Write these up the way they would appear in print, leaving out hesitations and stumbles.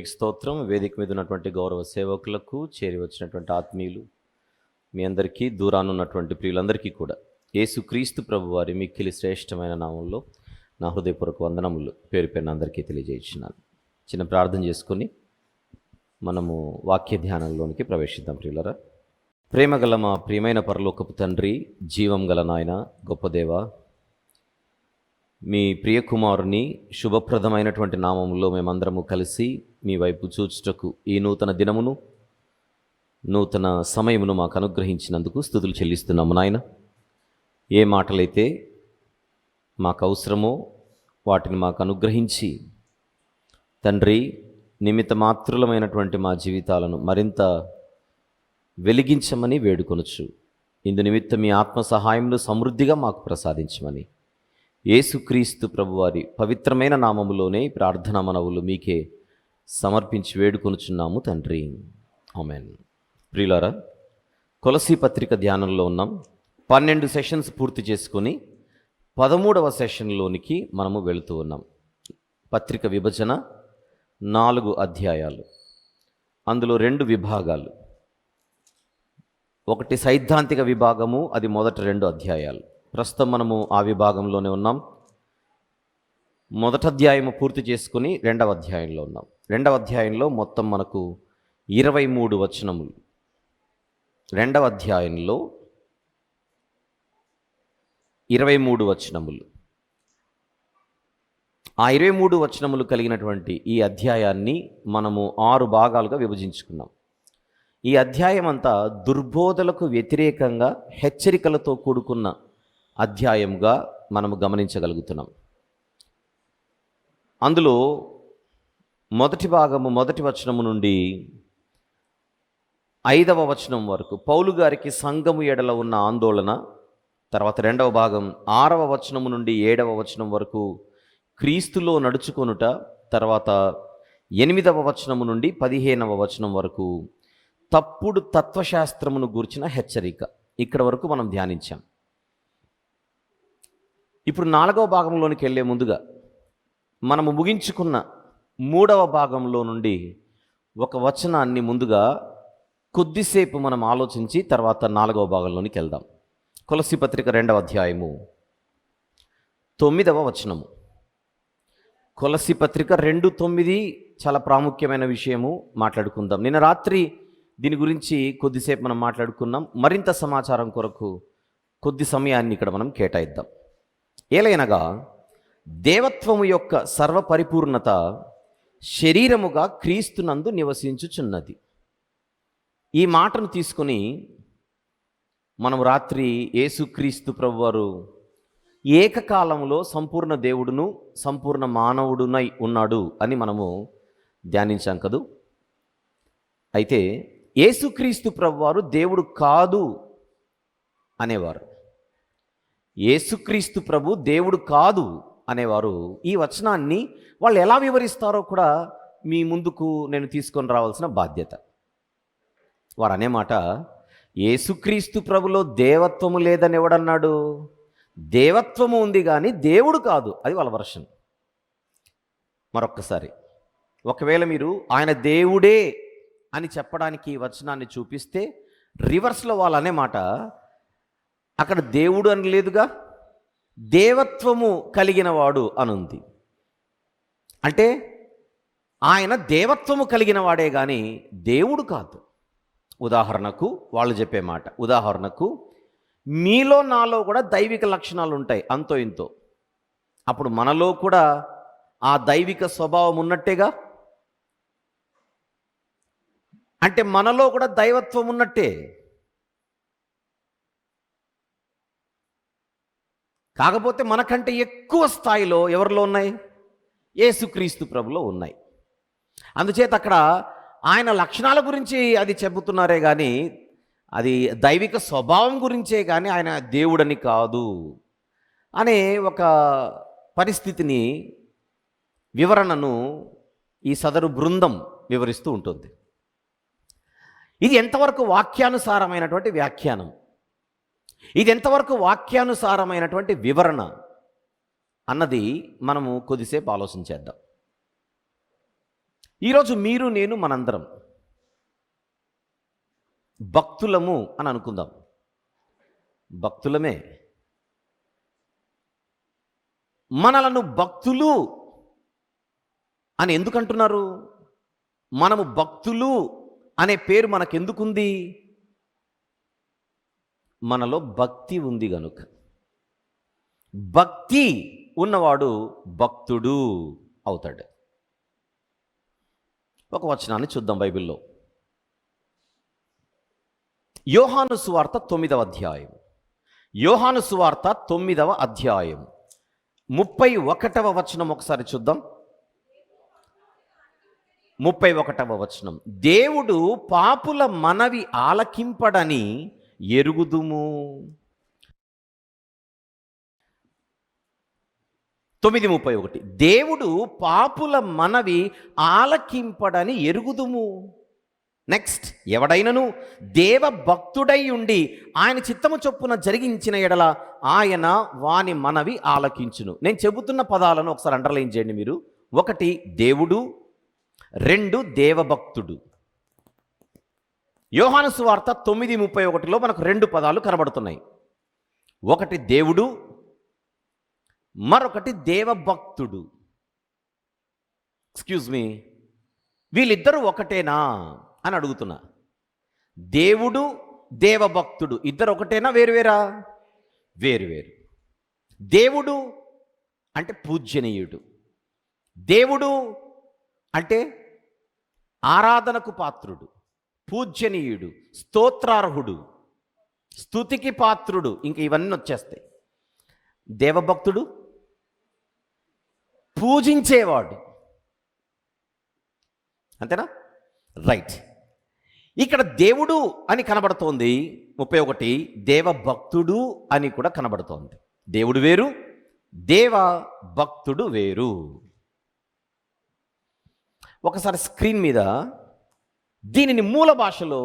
దేవునికి స్తోత్రం. వేదిక మీద ఉన్నటువంటి గౌరవ సేవకులకు, చేరి వచ్చినటువంటి ఆత్మీయులు, మీ అందరికీ, దూరానున్నటువంటి ప్రియులందరికీ కూడా యేసుక్రీస్తు ప్రభు వారి మిక్కిలి శ్రేష్టమైన నామంలో నా హృదయపూర్వక వందనములు పేరు పేరున అందరికీ తెలియజేస్తున్నాను. చిన్న ప్రార్థన చేసుకొని మనము వాక్య ధ్యానంలోనికి ప్రవేశిద్దాం. ప్రియులరా, ప్రేమగల మా ప్రియమైన పరలోకపు తండ్రి, జీవం గల నాయన, గొప్ప దేవ, మీ ప్రియకుమారుని శుభప్రదమైనటువంటి నామములో మేమందరము కలిసి మీ వైపు చూచుటకు ఈ నూతన దినమును, నూతన సమయమును మాకు అనుగ్రహించినందుకు స్తుతులు చెల్లిస్తున్నాము నాయన. ఏ మాటలైతే మాకు అవసరమో వాటిని మాకు అనుగ్రహించి తండ్రి, నిమిత్త మాత్రులమైనటువంటి మా జీవితాలను మరింత వెలిగించమని వేడుకొనుచు, ఇందు నిమిత్తం మీ ఆత్మ సహాయమును సమృద్ధిగా మాకు ప్రసాదించమని యేసుక్రీస్తు ప్రభువారి పవిత్రమైన నామములోనే ప్రార్థనా మనవులు మీకే సమర్పించి వేడుకొనుచున్నాము తండ్రి, ఆమెన్. ప్రియులారా, కొలసీ పత్రిక ధ్యానంలో ఉన్నాం. 12 సెషన్స్ పూర్తి చేసుకొని 13వ సెషన్లోనికి మనము వెళుతూ ఉన్నాం. పత్రిక విభజన 4 అధ్యాయాలు, అందులో 2 విభాగాలు. ఒకటి సైద్ధాంతిక విభాగము, అది మొదటి 2 అధ్యాయాలు. ప్రస్తుతం మనము ఆ విభాగంలోనే ఉన్నాం. మొదటి అధ్యాయము పూర్తి చేసుకుని 2వ అధ్యాయంలో ఉన్నాం. 2వ అధ్యాయంలో మొత్తం మనకు 23 వచనములు. 2వ అధ్యాయంలో 23 వచనములు. ఆ 23 వచనములు కలిగినటువంటి ఈ అధ్యాయాన్ని మనము 6 భాగాలుగా విభజించుకున్నాం. ఈ అధ్యాయం అంతా దుర్బోధలకు వ్యతిరేకంగా హెచ్చరికలతో కూడుకున్న అధ్యాయంగా మనము గమనించగలుగుతున్నాం. అందులో మొదటి భాగము, మొదటి వచనము నుండి 5వ వచనం వరకు పౌలు గారికి సంఘము ఎడల ఉన్న ఆందోళన, తర్వాత 2వ భాగం 6వ వచనము నుండి 7వ వచనం వరకు క్రీస్తులో నడుచుకొనుట, తర్వాత 8వ వచనము నుండి 15వ వచనం వరకు తప్పుడు తత్వశాస్త్రమును గూర్చిన హెచ్చరిక. ఇక్కడ వరకు మనం ధ్యానించాం. ఇప్పుడు 4వ భాగంలోనికి వెళ్ళే ముందుగా మనము ముగించుకున్న 3వ భాగంలో నుండి ఒక వచనాన్ని ముందుగా కొద్దిసేపు మనం ఆలోచించి తర్వాత 4వ భాగంలోనికి వెళ్దాం. కొలసీ పత్రిక 2వ అధ్యాయము 9వ వచనము. కొలసీ పత్రిక 2:9 చాలా ప్రాముఖ్యమైన విషయము, మాట్లాడుకుందాం. నిన్న రాత్రి దీని గురించి కొద్దిసేపు మనం మాట్లాడుకున్నాం. మరింత సమాచారం కొరకు కొద్ది సమయాన్ని ఇక్కడ మనం కేటాయిద్దాం. ఏలైనగా దేవత్వము యొక్క సర్వపరిపూర్ణత శరీరముగా క్రీస్తునందు నివసించుచున్నది. ఈ మాటను తీసుకుని మనం రాత్రి యేసుక్రీస్తు ప్రభువారు ఏకకాలంలో సంపూర్ణ దేవుడును సంపూర్ణ మానవుడునై ఉన్నాడు అని మనము ధ్యానించాం కదూ. అయితే యేసుక్రీస్తు ప్రభువారు దేవుడు కాదు అనేవారు. యేసుక్రీస్తు ప్రభు దేవుడు కాదు అనేవారు. ఈ వచనాన్ని వాళ్ళు ఎలా వివరిస్తారో కూడా మీ ముందుకు నేను తీసుకొని రావాల్సిన బాధ్యత. వారు అనే మాట, యేసుక్రీస్తు ప్రభులో దేవత్వము లేదని ఎవడన్నాడు? దేవత్వము ఉంది కానీ దేవుడు కాదు. అది వాళ్ళ వర్షన్. మరొక్కసారి, ఒకవేళ మీరు ఆయన దేవుడే అని చెప్పడానికి ఈ వచనాన్ని చూపిస్తే రివర్స్లో వాళ్ళు అనే మాట, అక్కడ దేవుడు అని లేదుగా, దేవత్వము కలిగిన వాడు అనుంది. అంటే ఆయన దేవత్వము కలిగిన వాడే కానీ దేవుడు కాదు. ఉదాహరణకు వాళ్ళు చెప్పే మాట, ఉదాహరణకు మీలో నాలో కూడా దైవిక లక్షణాలు ఉంటాయి, అంతో ఇంతో. అప్పుడు మనలో కూడా ఆ దైవిక స్వభావం ఉన్నట్టేగా. అంటే మనలో కూడా దైవత్వం ఉన్నట్టే. కాకపోతే మనకంటే ఎక్కువ స్థాయిలో ఎవరిలో ఉన్నాయి? యేసుక్రీస్తు ప్రభులో ఉన్నాయి. అందుచేత అక్కడ ఆయన లక్షణాల గురించి అది చెబుతున్నారే కానీ అది దైవిక స్వభావం గురించే కానీ ఆయన దేవుడని కాదు అనే ఒక పరిస్థితిని, వివరణను ఈ సదరు బృందం వివరిస్తూ ఉంటుంది. ఇది ఎంతవరకు వాక్యానుసారమైనటువంటి వ్యాఖ్యానం, ఇది ఎంతవరకు వాక్యానుసారమైనటువంటి వివరణ అన్నది మనము కొద్దిసేపు ఆలోచించేద్దాం. ఈరోజు మీరు నేను మనందరం భక్తులము అని అనుకుందాం. భక్తులమే. మనలను భక్తులు అని ఎందుకు అంటున్నారు? మనము భక్తులు అనే పేరు మనకెందుకుంది? మనలో భక్తి ఉంది గనుక. భక్తి ఉన్నవాడు భక్తుడు అవుతాడు. ఒక వచనాన్ని చూద్దాం బైబిల్లో. యోహాను సువార్త 9వ అధ్యాయం. యోహాను సువార్త 9వ అధ్యాయం 31వ వచనం ఒకసారి చూద్దాం. 31వ వచనం. దేవుడు పాపుల మనవి ఆలకింపడని ఎరుగుదుము. 9:31. దేవుడు పాపుల మనవి ఆలకింపడని ఎరుగుదుము. నెక్స్ట్, ఎవడైనను దేవ భక్తుడై ఉండి ఆయన చిత్తము చొప్పున జరిగించిన ఎడల ఆయన వాని మనవి ఆలకించును. నేను చెబుతున్న పదాలను ఒకసారి అండర్లైన్ చేయండి మీరు. 1 దేవుడు, 2 దేవభక్తుడు. యోహాను సువార్త 9:31లో మనకు 2 పదాలు కనబడుతున్నాయి. 1 దేవుడు, మరొకటి దేవభక్తుడు. ఎక్స్క్యూజ్ మీ, వీళ్ళిద్దరూ ఒకటేనా అని అడుగుతున్నా. దేవుడు, దేవభక్తుడు ఇద్దరు ఒకటేనా, వేరువేరా? వేరువేరు. దేవుడు అంటే పూజ్యనీయుడు. దేవుడు అంటే ఆరాధనకు పాత్రుడు, పూజ్యనీయుడు, స్తోత్రార్హుడు, స్తుతికి పాత్రుడు, ఇంక ఇవన్నీ వచ్చేస్తాయి. దేవభక్తుడు పూజించేవాడు. అంతేనా? రైట్. ఇక్కడ దేవుడు అని కనబడుతోంది 31, దేవభక్తుడు అని కూడా కనబడుతోంది. దేవుడు వేరు, దేవభక్తుడు వేరు. ఒకసారి స్క్రీన్ మీద దీనిని మూల భాషలో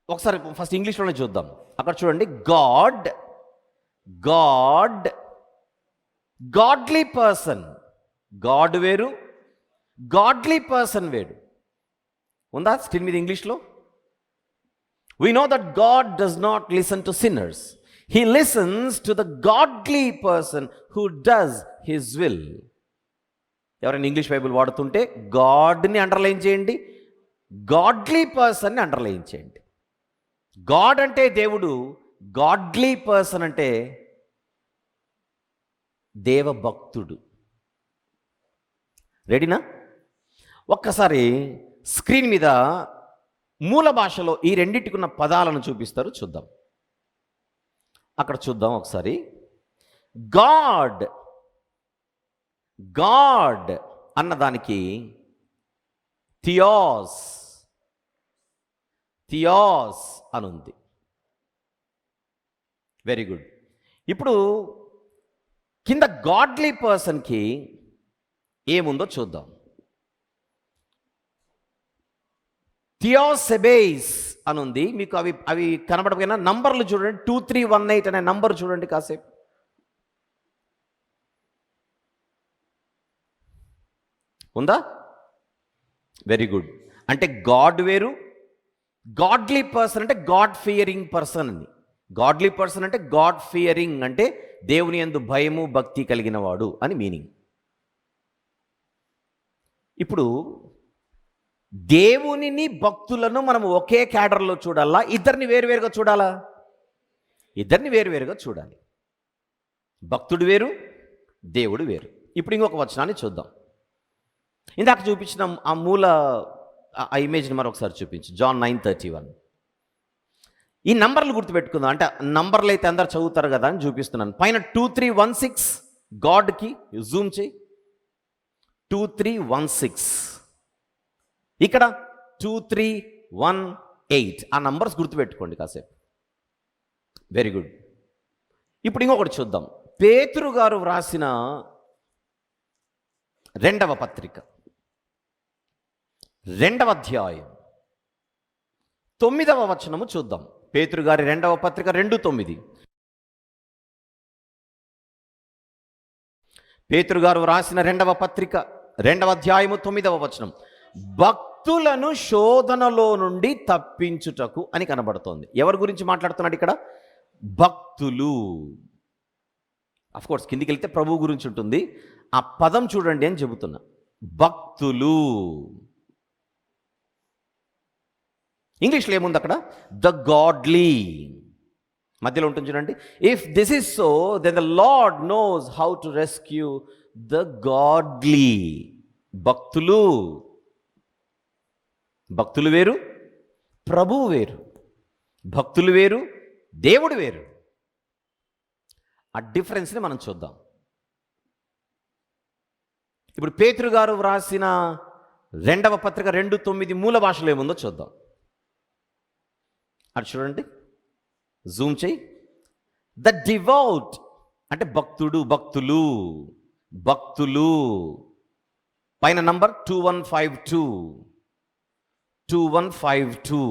ఒకసారి ఫస్ట్ ఇంగ్లీష్లోనే చూద్దాం. అక్కడ చూడండి. God, godly person. గాడ్ వేరు, గాడ్లీ పర్సన్ వేరు. ఉందా స్క్రీన్ మీద ఇంగ్లీష్లో? We know that God does not listen to sinners. He listens to the godly person who does his will. ఎవరైనా ఇంగ్లీష్ బైబిల్ వాడుతుంటే గాడ్ని అండర్లైన్ చేయండి, గాడ్లీ పర్సన్ని అండర్లైన్ చేయండి. గాడ్ అంటే దేవుడు, గాడ్లీ పర్సన్ అంటే దేవభక్తుడు. రెడీనా? ఒక్కసారి స్క్రీన్ మీద మూల భాషలో ఈ రెండింటికి ఉన్న పదాలను చూపిస్తారు, చూద్దాం. అక్కడ చూద్దాం ఒకసారి. గాడ్, గాడ్ అన్నదానికి థియాస్, థియాస్ అనుంది. Very good. ఇప్పుడు కింద గాడ్లీ పర్సన్కి ఏముందో చూద్దాం. థియోసెబేస్ అనుంది. మీకు అవి కనబడకపోయినా నంబర్లు చూడండి. 2318 అనే నంబర్ చూడండి కాసేపు. ఉందా? Very good. అంటే గాడ్ వేరు, గాడ్లీ పర్సన్ అంటే గాడ్ ఫియరింగ్ పర్సన్ అని. గాడ్లీ పర్సన్ అంటే గాడ్ ఫియరింగ్ అంటే దేవుని యందు భయము భక్తి కలిగిన వాడు అని మీనింగ్. ఇప్పుడు దేవునిని భక్తులను మనం ఒకే క్యాడర్లో చూడాలా, ఇద్దరిని వేరువేరుగా చూడాలా? ఇద్దరిని వేరువేరుగా చూడాలి. భక్తుడు వేరు, దేవుడు వేరు. ఇప్పుడు ఇంకొక వచనాన్ని చూద్దాం. ఇందాక చూపించిన ఆ మూల ఆ ఇమేజ్ని మరొకసారి చూపించు. జాన్ 9:31. ఈ నంబర్లు గుర్తుపెట్టుకుందాం. అంటే నంబర్లు అయితే అందరు చదువుతారు కదా అని చూపిస్తున్నాను. పైన 2316 గాడ్కి జూమ్ చేయి. 2316. ఇక్కడ 2318. ఆ నంబర్స్ గుర్తుపెట్టుకోండి కాసేపు. Very good. ఇప్పుడు ఇంకొకటి చూద్దాం. పేతురు గారు వ్రాసిన 2వ పత్రిక 2వ అధ్యాయం 9వ వచనము చూద్దాం. పేతురు గారి 2వ పత్రిక 2:9. పేతురు గారు వ్రాసిన 2వ పత్రిక 2వ అధ్యాయము 9వ వచనం, భక్తులను శోధనలో నుండి తప్పించుటకు అని కనబడుతోంది. ఎవరి గురించి మాట్లాడుతున్నాడు ఇక్కడ? భక్తులు. అఫ్ కోర్స్ కిందికి వెళ్తే ప్రభువు గురించి ఉంటుంది. ఆ పదం చూడండి అని చెబుతున్నా. భక్తులు. ఇంగ్లీష్లో ఏముంది అక్కడ? The godly. మధ్యలో ఉంటుంది చూడండి. If this is so then the lord knows how to rescue the godly. భక్తులు. భక్తులు వేరు, ప్రభువు వేరు. భక్తులు వేరు, దేవుడు వేరు. ఆ డిఫరెన్స్ని మనం చూద్దాం. ఇప్పుడు పేతురు గారు వ్రాసిన 2వ పత్రిక 2:9 మూల భాషలో ఏముందో చూద్దాం. అది చూడండి, జూమ్ చేయి. ద డివౌట్ అంటే భక్తుడు, భక్తులు, భక్తులు. పైన నంబర్ 2152. 2152.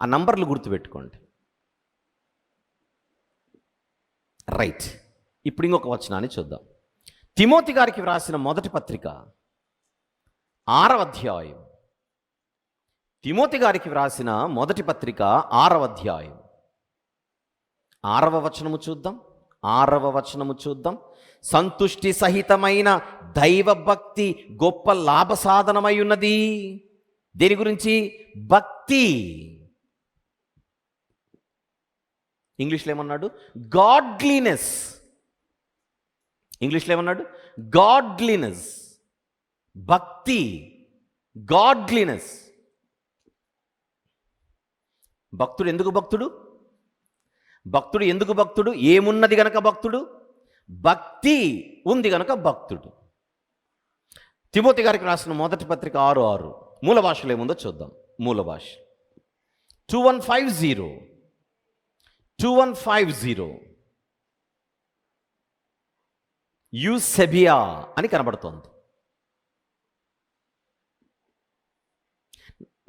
ఆ నంబర్లు గుర్తుపెట్టుకోండి. రైట్. ఇప్పుడు ఇంకొక వచనాన్ని చూద్దాం. తిమోతి గారికి వ్రాసిన మొదటి పత్రిక 6వ అధ్యాయం. తిమోతి గారికి వ్రాసిన మొదటి పత్రిక 6వ అధ్యాయం 6వ వచనము చూద్దాం. 6వ వచనము చూద్దాం. సంతుష్టి సహితమైన దైవభక్తి గొప్ప లాభ సాధనమై ఉన్నది. దేని గురించి? భక్తి. ఇంగ్లీష్లో ఏమన్నాడు? గాడ్లీనెస్. ఇంగ్లీష్లో ఏమన్నాడు? గాడ్లీనెస్. భక్తి, గాడ్లీనెస్. భక్తుడు ఎందుకు భక్తుడు? భక్తుడు ఎందుకు భక్తుడు? ఏమున్నది గనక భక్తుడు? భక్తి ఉంది గనక భక్తుడు. తిమోతి గారికి రాసిన మొదటి పత్రిక 6:6 మూల భాషలో ఏముందో చూద్దాం. మూల భాష 2150. 2150 యూసెబియా అని కనబడుతోంది.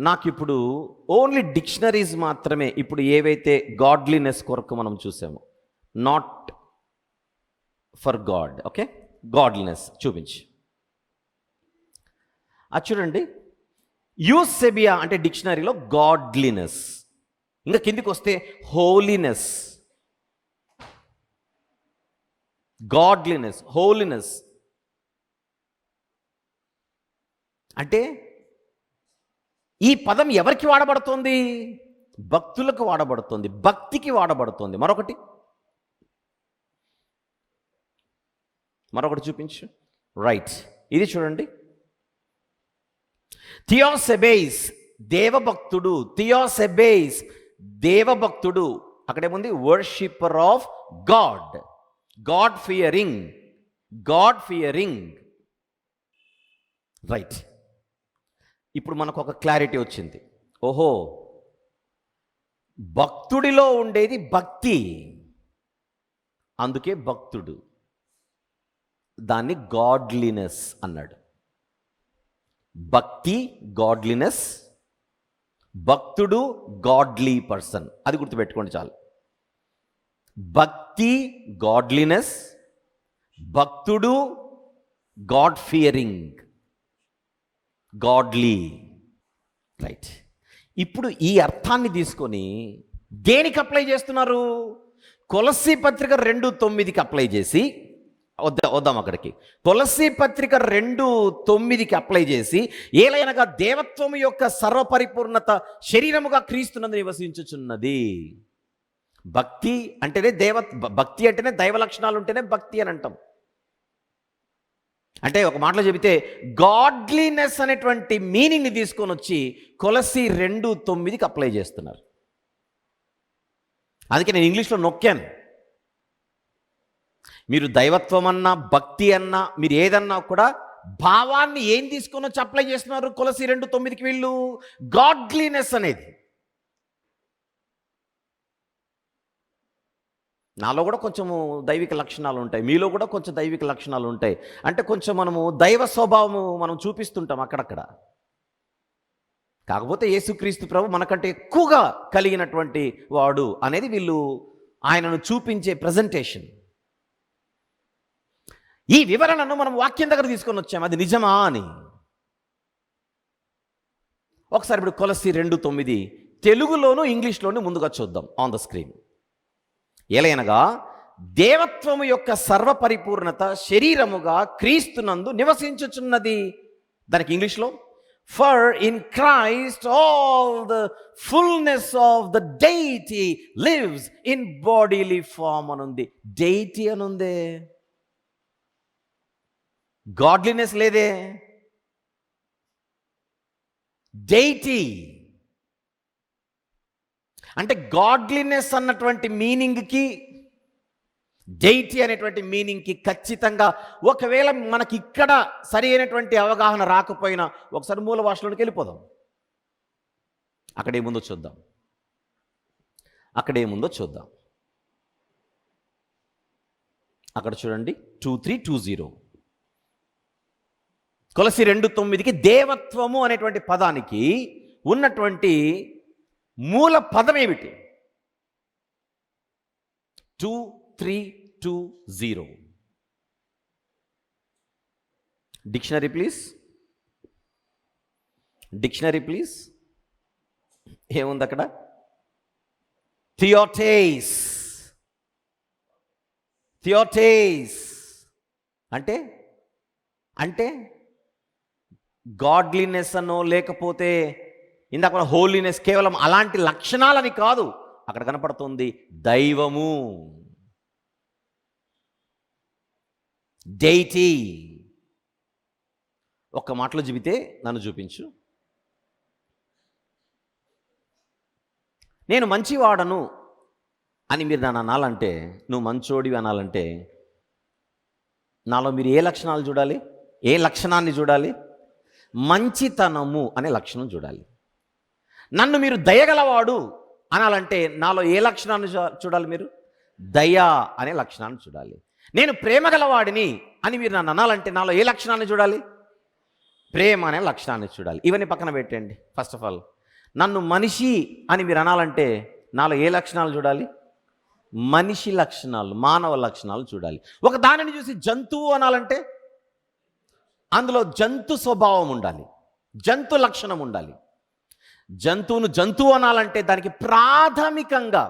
నాకు ఇప్పుడు ఓన్లీ డిక్షనరీస్ మాత్రమే ఇప్పుడు ఏవైతే గాడ్లీనెస్ కొరకు మనం చూసామో, not for God. Okay, godliness చూపించి. అది చూడండి, యూసెబియా అంటే డిక్షనరీలో గాడ్లీనెస్. ఇంకా కిందికి వస్తే హోలీనెస్, గాడ్లీనెస్, హోలీనెస్. అంటే ఈ పదం ఎవరికి వాడబడుతోంది? భక్తులకు వాడబడుతోంది, భక్తికి వాడబడుతోంది. మరొకటి చూపించు. రైట్, ఇది చూడండి. థియోసెబేస్ దేవభక్తుడు. థియోసెబేస్ దేవభక్తుడు. అక్కడేముంది? Worshipper of God, God fearing, God fearing. Right. ఇప్పుడు మనకు ఒక క్లారిటీ వచ్చింది. ఓహో, భక్తుడిలో ఉండేది భక్తి, అందుకే భక్తుడు. దాన్ని గాడ్లీనెస్ అన్నాడు. భక్తి, గాడ్లీనెస్. భక్తుడు గాడ్లీ పర్సన్. అది గుర్తుపెట్టుకోండి చాలు. భక్తి, గాడ్లీనెస్. భక్తుడు గాడ్ ఫియరింగ్, గాడ్లీ. రైట్. ఇప్పుడు ఈ అర్థాన్ని తీసుకొని దేనికి అప్లై చేస్తున్నారు? కొలస్సీ పత్రిక 2:9కి అప్లై చేసి వద్దాం అక్కడికి. కొలస్సీ పత్రిక 2:9కి అప్లై చేసి, ఏలైనగా దేవత్వము యొక్క సర్వపరిపూర్ణత శరీరముగా క్రీస్తునందు నివసించుచున్నది. భక్తి అంటేనే భక్తి అంటేనే దైవ లక్షణాలు ఉంటేనే భక్తి అని అంటాం. అంటే ఒక మాటలో చెబితే గాడ్లీనెస్ అనేటువంటి మీనింగ్ని తీసుకొని వచ్చి కొలస్సీ 2:9కి అప్లై చేస్తున్నారు. అందుకే నేను ఇంగ్లీష్లో నొక్కాను. మీరు దైవత్వం అన్నా, భక్తి అన్నా, మీరు ఏదన్నా కూడా భావాన్ని ఏం తీసుకొని వచ్చి అప్లై చేస్తున్నారు కొలస్సీ 2:9కి వీళ్ళు? గాడ్లీనెస్ అనేది. నాలో కూడా కొంచెము దైవిక లక్షణాలు ఉంటాయి, మీలో కూడా కొంచెం దైవిక లక్షణాలు ఉంటాయి. అంటే కొంచెం మనము దైవ స్వభావము మనం చూపిస్తుంటాం అక్కడక్కడ. కాకపోతే యేసుక్రీస్తు ప్రభు మనకంటే ఎక్కువగా కలిగినటువంటి వాడు అనేది వీళ్ళు ఆయనను చూపించే ప్రజెంటేషన్. ఈ వివరణను మనం వాక్యం దగ్గర తీసుకొని వచ్చాము, అది నిజమా అని. ఒకసారి ఇప్పుడు కొలస్సీ 2:9 తెలుగులోను ఇంగ్లీష్లోను ముందుగా చూద్దాం ఆన్ ద స్క్రీన్. ఎలయనగా దేవత్వము యొక్క సర్వపరిపూర్ణత శరీరముగా క్రీస్తునందు నివసించుచున్నది. దానికి ఇంగ్లీష్లో, for in Christ all the fullness of the deity lives in bodily form అనుంది. డెయిటీ అనుందే, గాడ్లీనెస్ లేదే, డెయిటీ. అంటే గాడ్లీనెస్ అన్నటువంటి మీనింగ్కి డెయిటీ అనేటువంటి మీనింగ్కి ఖచ్చితంగా ఒకవేళ మనకి ఇక్కడ సరి అయినటువంటి అవగాహన రాకపోయినా ఒకసారి మూల భాషలోకి వెళ్ళిపోదాం. అక్కడేముందో చూద్దాం. అక్కడ చూడండి 2320 కొలస్సీ 2:9కి దేవత్వము అనేటువంటి పదానికి ఉన్నటువంటి మూల పదం ఏమిటి? 2320 డిక్షనరీ ప్లీజ్. ఏముంది అక్కడ? థియోటేస్ అంటే గాడ్లీనెస్ అనో లేకపోతే ఇందాక హోలీనెస్ కేవలం అలాంటి లక్షణాలని కాదు, అక్కడ కనపడుతుంది దైవము, డెయిటీ. ఒక్క మాటలో చెబితే నన్ను చూపించు. నేను మంచివాడను అని మీరు నన్ను అనాలంటే, నువ్వు మంచోడివి అనాలంటే నాలో మీరు ఏ లక్షణాలు చూడాలి? ఏ లక్షణాన్ని చూడాలి? మంచితనము అనే లక్షణం చూడాలి. నన్ను మీరు దయగలవాడు అనాలంటే నాలో ఏ లక్షణాన్ని చూడాలి? మీరు దయ అనే లక్షణాన్ని చూడాలి. నేను ప్రేమ గలవాడిని అని మీరు నన్ను అనాలంటే నాలో ఏ లక్షణాన్ని చూడాలి? ప్రేమ అనే లక్షణాన్ని చూడాలి. ఇవన్నీ పక్కన పెట్టండి. ఫస్ట్ ఆఫ్ ఆల్ నన్ను మనిషి అని మీరు అనాలంటే నాలో ఏ లక్షణాలు చూడాలి? మనిషి లక్షణాలు, మానవ లక్షణాలు చూడాలి. ఒక దానిని చూసి జంతువు అనాలంటే అందులో జంతు స్వభావం ఉండాలి, జంతు లక్షణం ఉండాలి. జంతువును జంతువు అనాలంటే దానికి ప్రాథమికంగా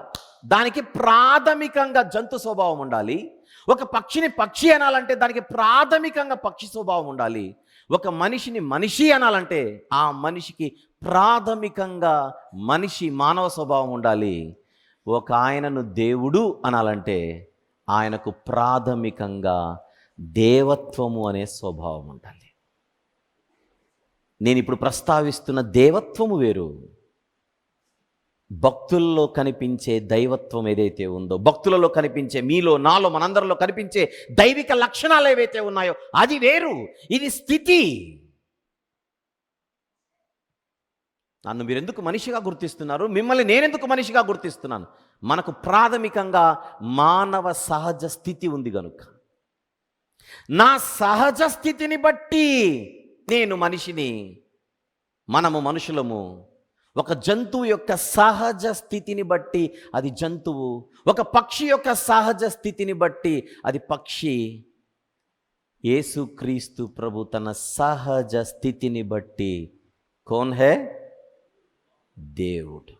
జంతు స్వభావం ఉండాలి. ఒక పక్షిని పక్షి అనాలంటే దానికి ప్రాథమికంగా పక్షి స్వభావం ఉండాలి. ఒక మనిషిని మనిషి అనాలంటే ఆ మనిషికి ప్రాథమికంగా మానవ స్వభావం ఉండాలి. ఒక ఆయనను దేవుడు అనాలంటే ఆయనకు ప్రాథమికంగా దేవత్వము అనే స్వభావం ఉండాలి. నేను ఇప్పుడు ప్రస్తావిస్తున్న దేవత్వము వేరు, భక్తుల్లో కనిపించే దైవత్వం ఏదైతే ఉందో, భక్తులలో కనిపించే, మీలో నాలో మనందరిలో కనిపించే దైవిక లక్షణాలు ఏవైతే ఉన్నాయో అది వేరు. ఇది స్థితి. నన్ను మీరెందుకు మనిషిగా గుర్తిస్తున్నారు? మిమ్మల్ని నేనెందుకు మనిషిగా గుర్తిస్తున్నాను? మనకు ప్రాథమికంగా మానవ సహజ స్థితి ఉంది కనుక, నా సహజ స్థితిని బట్టి నేను మనిషిని, మనము మనుషులము. ఒక జంతువు యొక్క సహజ స్థితిని బట్టి అది జంతువు, ఒక పక్షి యొక్క సహజ స్థితిని బట్టి అది పక్షి. యేసుక్రీస్తు ప్రభు తన సహజ స్థితిని బట్టి కౌన్ హే? దేవుడు.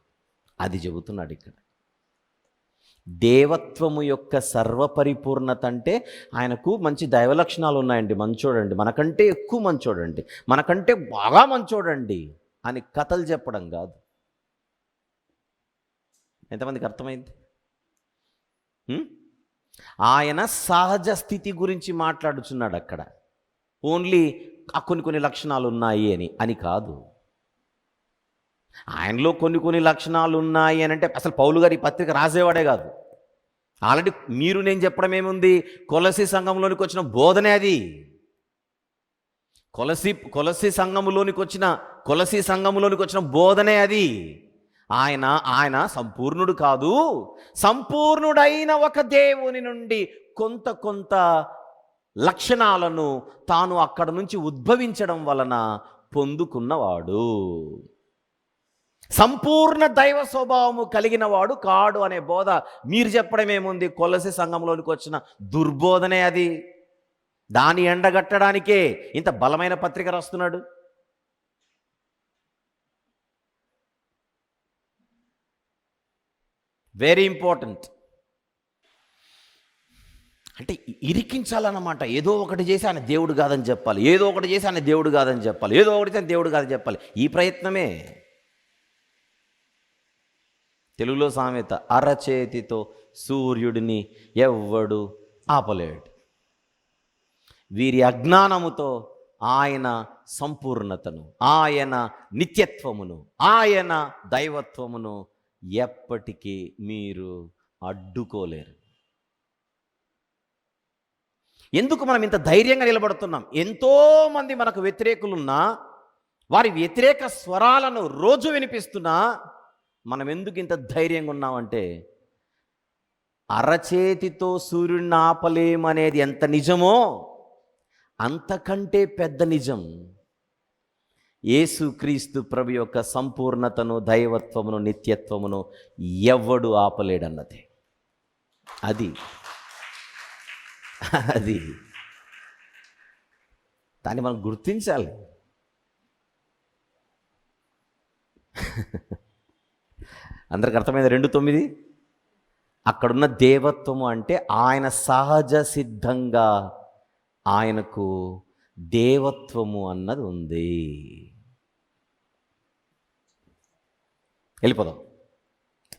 అది చెబుతున్నాడు ఇక్కడ. దేవత్వము యొక్క సర్వపరిపూర్ణత అంటే ఆయనకు మంచి దైవ లక్షణాలు ఉన్నాయండి, మంచోడండి, మనకంటే ఎక్కువ మంచోడండి, మనకంటే బాగా మంచోడండి అని కథలు చెప్పడం కాదు. ఎంతమందికి అర్థమైంది? ఆయన సహజ స్థితి గురించి మాట్లాడుచున్నాడు అక్కడ. ఓన్లీ కొన్ని లక్షణాలు ఉన్నాయి అని కాదు. ఆయనలో కొన్ని లక్షణాలు ఉన్నాయి అని అంటే అసలు పౌలు గారు ఈ పత్రిక రాసేవాడే కాదు. ఆల్రెడీ నేను చెప్పడం ఏముంది? కొలసీ సంఘంలోనికి వచ్చిన బోధనే అది. కొలసీ సంఘములోనికి వచ్చిన బోధనే అది. ఆయన సంపూర్ణుడు కాదు, సంపూర్ణుడైన ఒక దేవుని నుండి కొంత లక్షణాలను తాను అక్కడ నుంచి ఉద్భవించడం వలన పొందుకున్నవాడు. సంపూర్ణ దైవ స్వభావము కలిగిన వాడు కాడు అనే బోధ మీరు చెప్పడం ఏముంది? కొలసీ సంఘంలోనికి వచ్చిన దుర్బోధనే అది. దాని ఎండగట్టడానికే ఇంత బలమైన పత్రిక రాస్తున్నాడు. Very important. అంటే ఇరికించాలన్నమాట. ఏదో ఒకటి చేసి ఆయన దేవుడు కాదని చెప్పాలి, ఏదో ఒకటి చేసి ఆయన దేవుడు కాదని చెప్పాలి, ఏదో ఒకటి చేసి దేవుడు కాదని చెప్పాలి. ఈ ప్రయత్నమే. తెలుగులో సామెత, అరచేతితో సూర్యుడిని ఎవ్వడు ఆపలేడు. వీరి అజ్ఞానముతో ఆయన సంపూర్ణతను, ఆయన నిత్యత్వమును, ఆయన దైవత్వమును ఎప్పటికీ మీరు అడ్డుకోలేరు. ఎందుకు మనం ఇంత ధైర్యంగా నిలబడుతున్నాం? ఎంతోమంది మనకు వ్యతిరేకులున్నా, వారి వ్యతిరేక స్వరాలను రోజు వినిపిస్తున్నా మనం ఎందుకు ఇంత ధైర్యంగా ఉన్నామంటే, అరచేతితో సూర్యుడిని ఆపలేమనేది ఎంత నిజమో అంతకంటే పెద్ద నిజం యేసుక్రీస్తు ప్రభు యొక్క సంపూర్ణతను, దైవత్వమును, నిత్యత్వమును ఎవ్వడు ఆపలేడన్నది. అది అది దాన్ని మనం గుర్తించాలి. అందరికి అర్థమైంది? 2:9 అక్కడున్న దేవత్వము అంటే ఆయన సహజ సిద్ధంగా ఆయనకు దేవత్వము అన్నది ఉంది. వెళ్ళిపోదాం.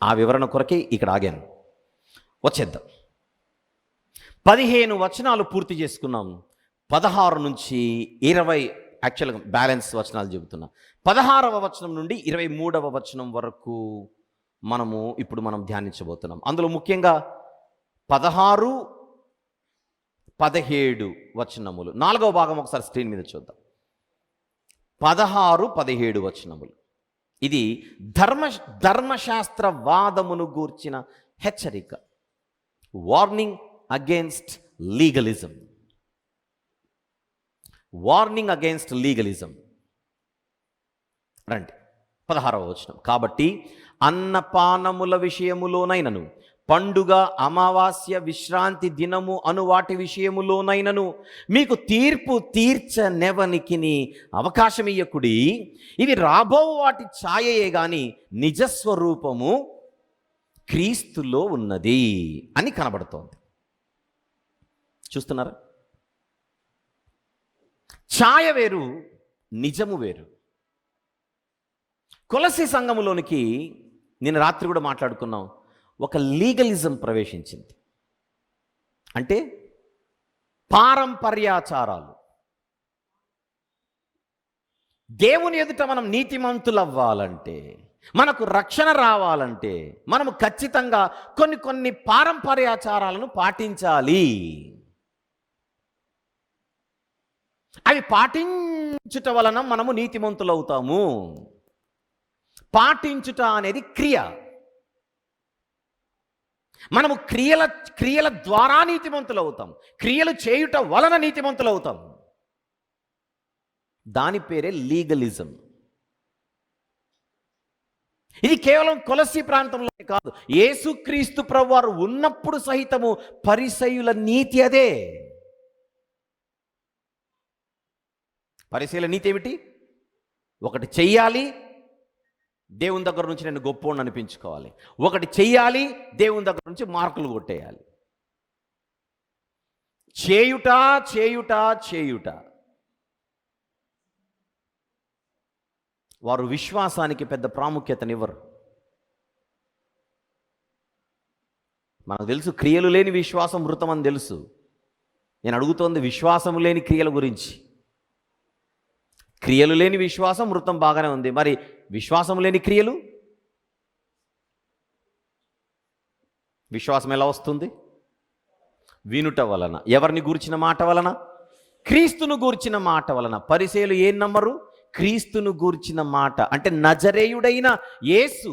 ఆ వివరణ కొరకే ఇక్కడ ఆగాను. వచ్చేద్దాం. 15 వచనాలు పూర్తి చేసుకున్నాం. 16 నుంచి 20 యాక్చువల్గా బ్యాలెన్స్ వచనాలు చెబుతున్నా. 16వ వచనం నుండి 23వ వచనం వరకు ఇప్పుడు మనం ధ్యానించబోతున్నాం. అందులో ముఖ్యంగా 16, 17 వచనములు. 4వ భాగం ఒకసారి స్క్రీన్ మీద చూద్దాం. 16, 17 వచనములు. ఇది ధర్మశాస్త్రవాదమును గూర్చిన హెచ్చరిక. Warning against legalism. Warning against legalism. రండి 16వ వచనం. కాబట్టి అన్నపానముల విషయములోనైనను, పండుగ, అమావాస్య, విశ్రాంతి దినము అను వాటి విషయములోనైనను మీకు తీర్పు తీర్చనెవనికిని అవకాశం ఇయ్యకుడి. ఇవి రాబో వాటి ఛాయయే గాని నిజస్వరూపము క్రీస్తులో ఉన్నది అని కనబడుతోంది. చూస్తున్నారా? ఛాయ వేరు, నిజము వేరు. కొలస్సీ సంఘములోనికి నిన్న రాత్రి కూడా మాట్లాడుకున్నాం. ఒక లీగలిజం ప్రవేశించింది. అంటే పారంపర్యాచారాలు. దేవుని ఎదుట మనం నీతిమంతులవ్వాలంటే, మనకు రక్షణ రావాలంటే మనము ఖచ్చితంగా కొన్ని పారంపర్యాచారాలను పాటించాలి. అవి పాటించుట వలన మనము నీతిమంతులవుతాము. పాటించుట అనేది క్రియ. మనము క్రియల ద్వారా నీతిమంతులు అవుతాం. క్రియలు చేయుట వలన నీతిమంతులు అవుతాం. దాని పేరే లీగలిజం. ఇది కేవలం కొలస్సీ ప్రాంతంలోనే కాదు, యేసుక్రీస్తు ప్రభువారు ఉన్నప్పుడు సహితము పరిసయ్యుల నీతి అదే. పరిసయ్యుల నీతి ఏమిటి? ఒకటి చెయ్యాలి, దేవుని దగ్గర నుంచి నేను గొప్పోడిని అనిపించుకోవాలి. ఒకటి చెయ్యాలి, దేవుని దగ్గర నుంచి మార్కులు కొట్టేయాలి. చేయుట చేయుట చేయుట. వారు విశ్వాసానికి పెద్ద ప్రాముఖ్యతనివ్వరు. మనకు తెలుసు క్రియలు లేని విశ్వాసం మృతం అని తెలుసు. నేను అడుగుతోంది విశ్వాసం లేని క్రియల గురించి. క్రియలు లేని విశ్వాసం మృతం బాగానే ఉంది, మరి విశ్వాసం లేని క్రియలు? విశ్వాసం ఎలా వస్తుంది? వినుట వలన. ఎవరిని గూర్చిన మాట వలన? క్రీస్తును గూర్చిన మాట వలన. పరిసయ్యులు ఏం నమ్మరు? క్రీస్తును గూర్చిన మాట. అంటే నజరేయుడైన యేసు,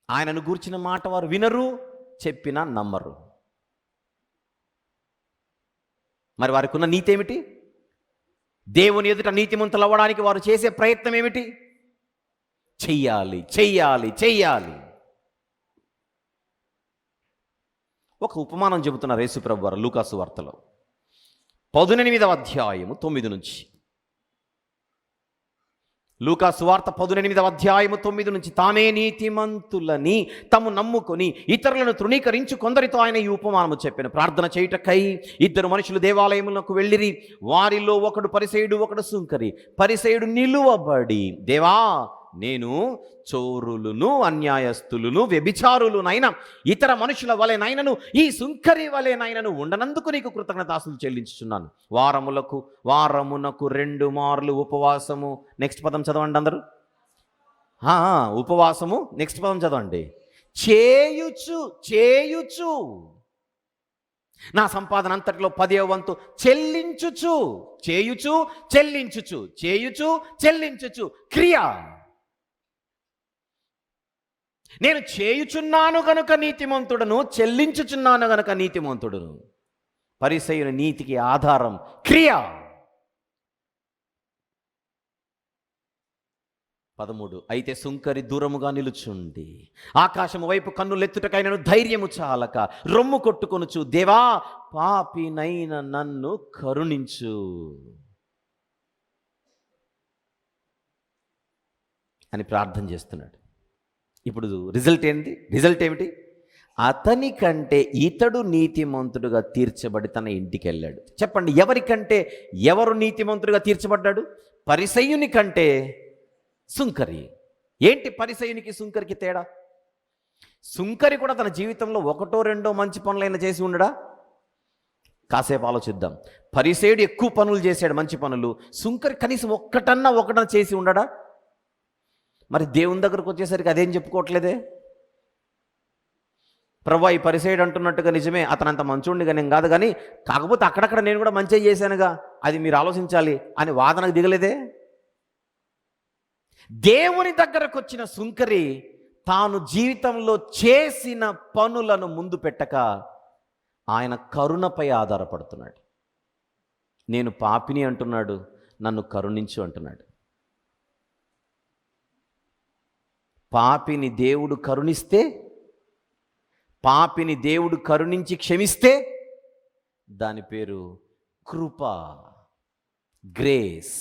ఆయనను గూర్చిన మాట వారు వినరు, చెప్పినా నమ్మరు. మరి వారికి ఉన్న నీతి ఏమిటి? దేవుని ఎదుట నీతిమంతులు అవ్వడానికి వారు చేసే ప్రయత్నం ఏమిటి? చెయ్యాలి చెయ్యాలి చెయ్యాలి. ఒక ఉపమానం చెబుతున్నారు యేసుప్రభు వారు లూకాసు వార్తలో. 18వ అధ్యాయము 9 నుంచి. లూకా సువార్త 18వ అధ్యాయము 9 నుంచి. తామే నీతిమంతులని తము నమ్ముకొని ఇతరులను తృణీకరించు కొందరితో ఆయన ఈ ఉపమానము చెప్పాను. ప్రార్థన చేయుటకై 2 మనుషులు దేవాలయములకు వెళ్ళిరి. వారిలో ఒకడు పరిసయుడు, ఒకడు సుంకరి. పరిసయుడు నిలువబడి, దేవా, నేను చోరులను, అన్యాయస్తులను, వ్యభిచారులునైనా ఇతర మనుషుల వలెనైనను ఈ సుంకరి వలెనైనను ఉండనందుకు నీకు కృతజ్ఞతాస్తులు చెల్లించుచున్నాను. వారమునకు 2 మార్లు ఉపవాసము. నెక్స్ట్ పదం చదవండి అందరూ. ఉపవాసము. నెక్స్ట్ పదం చదవండి. చేయుచు నా సంపాదన అంతటిలో 10వ వంతు చెల్లించుచు. చెల్లించుచు క్రియ. నేను చేయుచున్నాను గనుక నీతిమంతుడను, చెల్లించుచున్నాను గనుక నీతిమంతుడును. పరిసయ్యుని నీతికి ఆధారం క్రియ. 13. అయితే సుంకరి దూరముగా నిలుచుండి ఆకాశము వైపు కన్నులెత్తుటకైనను ధైర్యము చాలక రొమ్ము కొట్టుకొనుచు, దేవా, పాపినైన నన్ను కరుణించు అని ప్రార్థన చేస్తున్నాడు. ఇప్పుడు రిజల్ట్ ఏమిటి? అతని కంటే ఇతడు నీతిమంతుడుగా తీర్చబడి తన ఇంటికి వెళ్ళాడు. చెప్పండి, ఎవరికంటే ఎవరు నీతిమంతుడుగా తీర్చబడ్డాడు? పరిసయ్యుని కంటే సుంకరి. ఏంటి పరిసయ్యునికి సుంకరికి తేడా? సుంకరి కూడా తన జీవితంలో 1-2 మంచి పనులైనా చేసి ఉండడా? కాసేపు ఆలోచిద్దాం. పరిసయ్యుడు ఎక్కువ పనులు చేశాడు, మంచి పనులు. సుంకరి కనీసం ఒకటన్నా చేసి ఉండడా? మరి దేవుని దగ్గరకు వచ్చేసరికి అదేం చెప్పుకోవట్లేదే. ప్రభువా, ఈ పరిసయ్యుడు అంటున్నట్టుగా నిజమే, అతనంత మంచోడిగా నేను కాదు, కానీ కాకపోతే అక్కడక్కడ నేను కూడా మంచిగా చేశానుగా, అది మీరు ఆలోచించాలి అని వాదనకు దిగలేదే. దేవుని దగ్గరకు వచ్చిన సుంకరి తాను జీవితంలో చేసిన పనులను ముందు పెట్టక ఆయన కరుణపై ఆధారపడుతున్నాడు. నేను పాపిని అంటున్నాడు, నన్ను కరుణించు అంటున్నాడు. పాపిని దేవుడు కరుణించి క్షమిస్తే దాని పేరు కృప, గ్రేస్.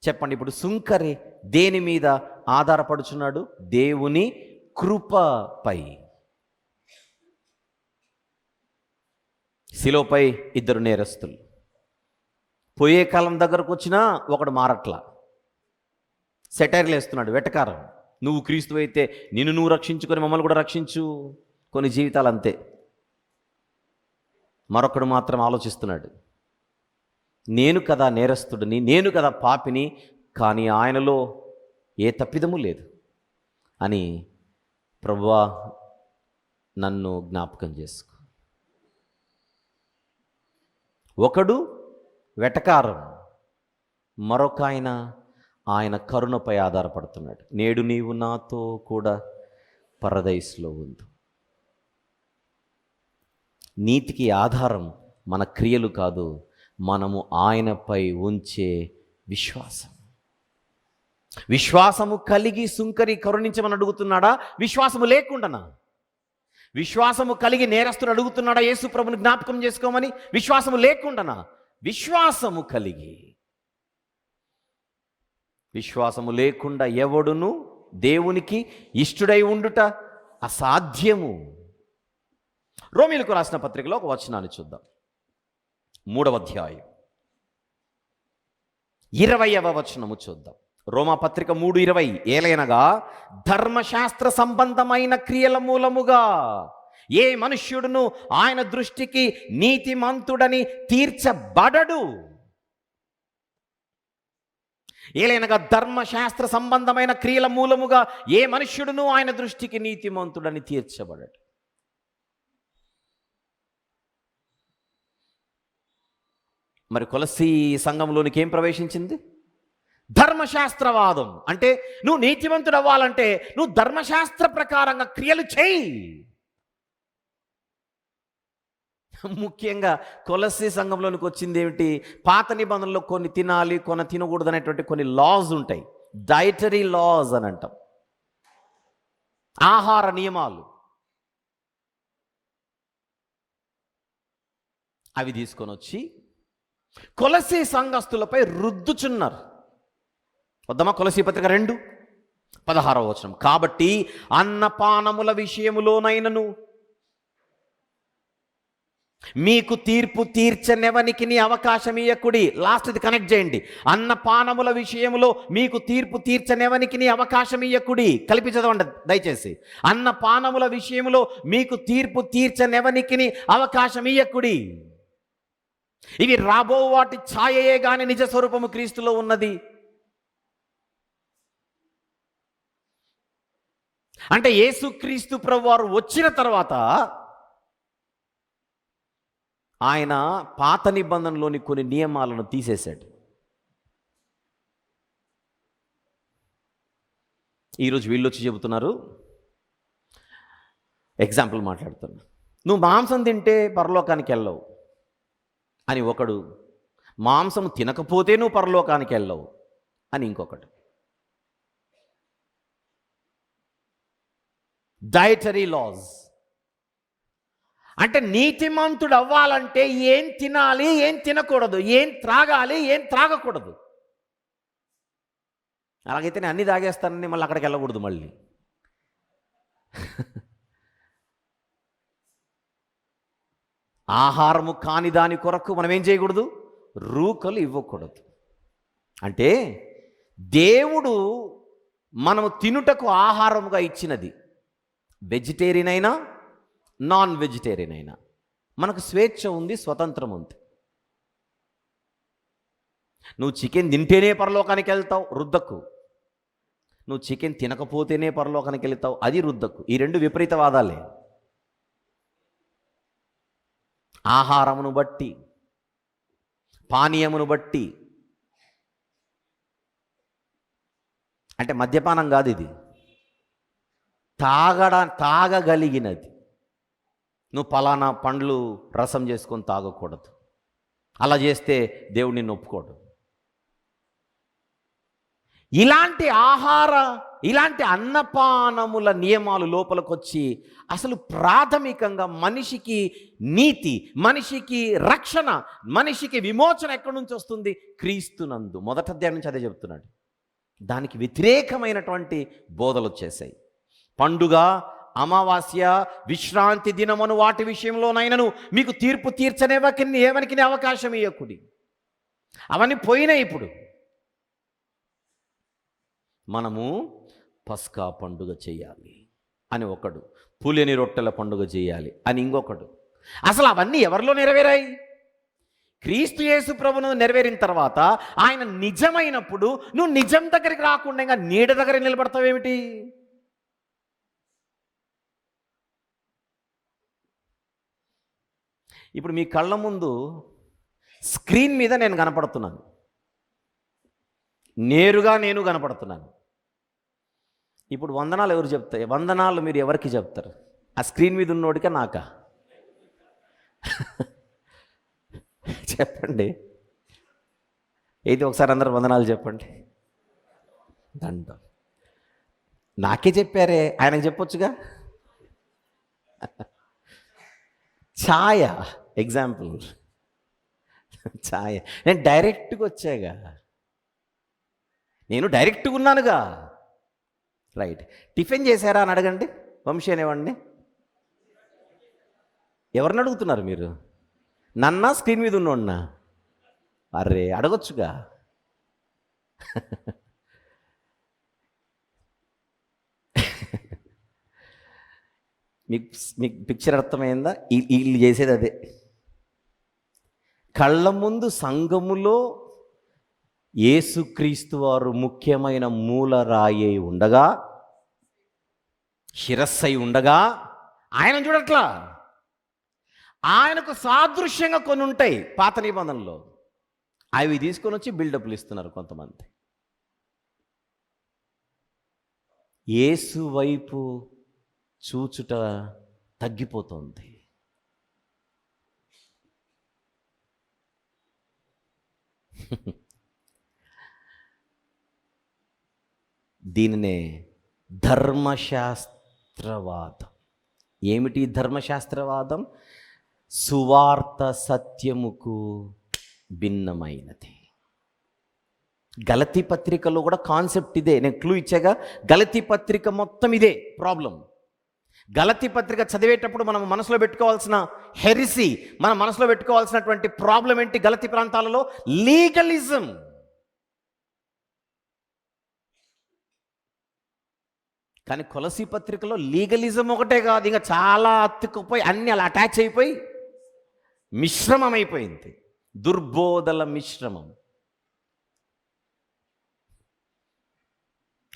చెప్పండి, ఇప్పుడు సుంకరి దేని మీద ఆధారపడుచున్నాడు? దేవుని కృపపై. శిలోపై 2 నేరస్తులు. పోయే కాలం దగ్గరకు వచ్చినా ఒకడు మారట్లా, సెటైర్లు వేస్తున్నాడు, వెటకారం. నువ్వు క్రీస్తు అయితే నువ్వు రక్షించుకొని మమ్మల్ని కూడా రక్షించు. కొన్ని జీవితాలు అంతే. మరొకడు మాత్రం ఆలోచిస్తున్నాడు, నేను కదా నేరస్తుడిని, నేను కదా పాపిని, కానీ ఆయనలో ఏ తప్పిదము లేదు అని. ప్రభువా, నన్ను జ్ఞాపకం చేసుకో. ఒకడు వెటకారం, మరొక ఆయన కరుణపై ఆధారపడుతున్నాడు. నేడు నీవు నాతో కూడా పరదైస్లో ఉంది. నీతికి ఆధారం మన క్రియలు కాదు, మనము ఆయనపై ఉంచే విశ్వాసము కలిగి సుంకరి కరుణించమని అడుగుతున్నాడా? విశ్వాసము లేకుండానా? విశ్వాసము కలిగి నేరస్తుడు అడుగుతున్నాడా యేసు ప్రభుని జ్ఞాపకం చేసుకోమని? విశ్వాసము లేకుండానా? విశ్వాసము కలిగి. విశ్వాసము లేకుండా ఎవడును దేవునికి ఇష్టుడై ఉండుట అసాధ్యము. రోమీయులకు రాసిన పత్రికలో ఒక వచనాన్ని చూద్దాం. 3వ అధ్యాయం 20వ వచనము చూద్దాం. రోమా పత్రిక 3:20. ఏలైనగా ధర్మశాస్త్ర సంబంధమైన క్రియల మూలముగా ఏ మనుష్యుడును ఆయన దృష్టికి నీతిమంతుడని తీర్చబడడు. ఏలైనగా ధర్మశాస్త్ర సంబంధమైన క్రియల మూలముగా ఏ మనుష్యుడును ఆయన దృష్టికి నీతిమంతుడని తీర్చబడడు. మరి కొలస్సీ సంఘంలోనికి ఏం ప్రవేశించింది? ధర్మశాస్త్రవాదం. అంటే నువ్వు నీతిమంతుడు అవ్వాలంటే నువ్వు ధర్మశాస్త్ర ప్రకారంగా క్రియలు చేయి. ముఖ్యంగా కొలస్సీ సంఘంలోనికి వచ్చింది ఏమిటి? పాత నిబంధనలో కొన్ని తినాలి, కొన్ని తినకూడదు అనేటువంటి కొన్ని లాస్ ఉంటాయి. డైటరీ లాస్ అని అంటాం, ఆహార నియమాలు. అవి తీసుకొని వచ్చి కొలసీ సంఘస్థులపై రుద్దుచున్నారు. వద్దమా కొలసీ పత్రిక 2:16 కాబట్టి అన్నపానముల విషయములోనైనను మీకు తీర్పు తీర్చనెవనికి అవకాశం ఇయ్యకుడి. లాస్ట్ ఇది కనెక్ట్ చేయండి. అన్నపానముల విషయంలో మీకు తీర్పు తీర్చనెవనికి అవకాశం ఇయ్యకుడి. కలిపి చదవండి దయచేసి. అన్నపానముల విషయంలో మీకు తీర్పు తీర్చనెవనికి అవకాశం ఇయ్యకుడి. ఇవి రాబో వాటి ఛాయయే గాని నిజ స్వరూపము క్రీస్తులో ఉన్నది. అంటే యేసుక్రీస్తు ప్రభువారు వచ్చిన తర్వాత ఆయన పాత నిబంధనలోని కొన్ని నియమాలను తీసేశాడు. ఈరోజు వీళ్ళు వచ్చి చెబుతున్నారు, ఎగ్జాంపుల్ మాట్లాడుతున్నా, నువ్వు మాంసం తింటే పరలోకానికి వెళ్ళవు అని ఒకడు, మాంసం తినకపోతే నువ్వు పరలోకానికి వెళ్ళవు అని ఇంకొకడు. డైటరీ లాస్ అంటే నీతిమంతుడు అవ్వాలంటే ఏం తినాలి, ఏం తినకూడదు, ఏం త్రాగాలి, ఏం త్రాగకూడదు. అలాగైతే నేను అన్నీ తాగేస్తానని మళ్ళీ అక్కడికి వెళ్ళకూడదు. మళ్ళీ ఆహారము కాని దాని కొరకు మనం ఏం చేయకూడదు, రూకలు ఇవ్వకూడదు. అంటే దేవుడు మనము తినుటకు ఆహారముగా ఇచ్చినది వెజిటేరియన్ అయినా నాన్ వెజిటేరియన్ అయినా మనకు స్వేచ్ఛ ఉంది, స్వతంత్రం ఉంది. నువ్వు చికెన్ తింటేనే పరలోకానికి వెళ్తావు, రుద్దకు. నువ్వు చికెన్ తినకపోతేనే పరలోకానికి వెళ్తావు, అది రుద్దకు. ఈ రెండు విపరీతవాదాలే. ఆహారమును బట్టి, పానీయమును బట్టి, అంటే మద్యపానం కాదు ఇది, తాగగలిగినది. నువ్వు పలానా పండ్లు రసం చేసుకొని తాగకూడదు. అలా చేస్తే దేవుడు నిన్ను ఒప్పుకోడు. ఇలాంటి అన్నపానముల నియమాలు లోపలికి వచ్చి అసలు ప్రాథమికంగా మనిషికి నీతి, మనిషికి రక్షణ, మనిషికి విమోచన ఎక్కడి నుంచి వస్తుంది? క్రీస్తునందు. మొదటి అధ్యాయం నుంచి అదే చెప్తున్నాడు. దానికి వ్యతిరేకమైనటువంటి బోధలు వచ్చేసాయి. పండుగ, అమావాస్య, విశ్రాంతి దినమును వాటి విషయంలోనైనను మీకు తీర్పు తీర్చనేవనికి అవకాశం ఇవ్వకుడి. అవన్నీ పోయినాయి. ఇప్పుడు మనము పస్కా పండుగ చేయాలి అని ఒకడు, పులిని రొట్టెల పండుగ చేయాలి అని ఇంకొకడు. అసలు అవన్నీ ఎవరిలో నెరవేరాయి? క్రీస్తు యేసు ప్రభువును నెరవేరిన తర్వాత ఆయన నిజమైనప్పుడు నువ్వు నిజం దగ్గరికి రాకుండా ఇంకా నీడ దగ్గర నిలబడతావేమిటి? ఇప్పుడు మీ కళ్ళ ముందు స్క్రీన్ మీద నేను కనపడుతున్నాను, నేరుగా నేను కనపడుతున్నాను. ఇప్పుడు వందనాలు ఎవరు చెప్తారు? వందనాలు మీరు ఎవరికి చెప్తారు? ఆ స్క్రీన్ మీద ఉన్నోడికా నాకా? చెప్పండి. అయితే ఒకసారి అందరు వందనాలు చెప్పండి. దండం. నాకే చెప్పారే, ఆయనకు చెప్పొచ్చుగా. ఛాయ ఎగ్జాంపుల్, ఛాయ. నేను డైరెక్ట్గా వచ్చాగా, నేను డైరెక్ట్గా ఉన్నానుగా. రైట్. టిఫిన్ చేశారా అని అడగండి వంశీ అనేవాడిని. ఎవరిని అడుగుతున్నారు మీరు? నన్నా స్క్రీన్ మీద ఉన్నోడినా? అరే అడగొచ్చుగా. మీకు పిక్చర్ అర్థమైందా? వీళ్ళు చేసేది అదే. కళ్ళ ముందు సంఘములో యేసుక్రీస్తు వారు ముఖ్యమైన మూలరాయి ఉండగా, శిరస్సై ఉండగా ఆయన చూడట్లా. ఆయనకు సాదృశ్యంగా కొన్ని ఉంటాయి పాత నిబంధనలో, అవి తీసుకొని వచ్చి బిల్డప్లు ఇస్తున్నారు కొంతమంది. యేసు వైపు చూచుట తగ్గిపోతుంది. దీనినే ధర్మశాస్త్రవాదం. ఏమిటి ధర్మశాస్త్రవాదం? సువార్త సత్యముకు భిన్నమైనది. గలతీ పత్రికలో కూడా కాన్సెప్ట్ ఇదే. నేను క్లూ ఇచ్చాగా, గలతీ పత్రిక మొత్తం ఇదే ప్రాబ్లం. గలతీ పత్రిక చదివేటప్పుడు మనం మనసులో పెట్టుకోవాల్సిన హెరిసి, మనం మనసులో పెట్టుకోవాల్సినటువంటి ప్రాబ్లం ఏంటి? గలతీ ప్రాంతాలలో లీగలిజం. కానీ కొలసీ పత్రికలో లీగలిజం ఒకటే కాదు, ఇంకా చాలా అతుక్కుపోయి అన్ని అలా అటాచ్ అయిపోయి మిశ్రమం అయిపోయింది. దుర్బోధల మిశ్రమం.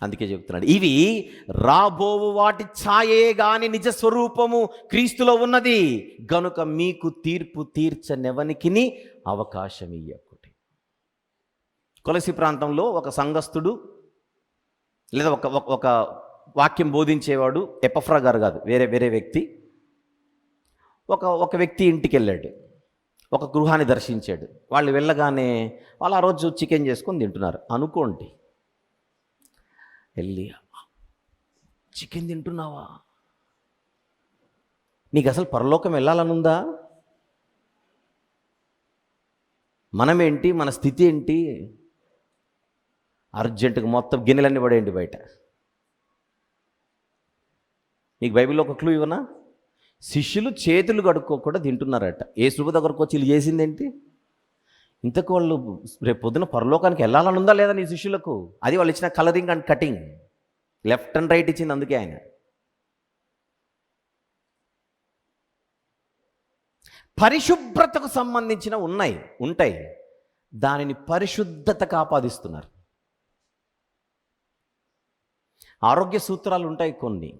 అందుకే చెప్తున్నాడు, ఇవి రాబోవు వాటి ఛాయే గాని నిజ స్వరూపము క్రీస్తులో ఉన్నది గనుక మీకు తీర్పు తీర్చనెవనికిని అవకాశం ఇయ్యకుడి. కొలసి ప్రాంతంలో ఒక సంఘస్థుడు లేదా ఒక వాక్యం బోధించేవాడు, ఎపఫ్రా గారు కాదు, వేరే వ్యక్తి, ఒక వ్యక్తి ఇంటికి వెళ్ళాడు, ఒక గృహాన్ని దర్శించాడు. వాళ్ళు వెళ్ళగానే వాళ్ళు ఆ రోజు చికెన్ చేసుకొని తింటున్నారు అనుకోండి. వెళ్ళి, చికెన్ తింటున్నావా? నీకు అసలు పరలోకం వెళ్ళాలనుందా? మనమేంటి, మన స్థితి ఏంటి? అర్జెంటుగా మొత్తం గిన్నెలన్నీ పడేయండి బయట. మీకు బైబిల్లో ఒక క్లూ ఇవ్వనా? శిష్యులు చేతులు కడుక్కోకుండా తింటున్నారట. యేసు దగ్గరకు వచ్చి వీళ్ళు చేసిందేంటి? ఇంతకు వాళ్ళు రేపు పొద్దున పరలోకానికి వెళ్ళాలని ఉందా లేదా నీ శిష్యులకు? అది వాళ్ళు ఇచ్చిన colouring and cutting, left and right ఇచ్చింది. అందుకే ఆయన పరిశుభ్రతకు సంబంధించిన ఉంటాయి, దానిని పరిశుద్ధతకు ఆపాదిస్తున్నారు. ఆరోగ్య సూత్రాలు ఉంటాయి కొన్ని.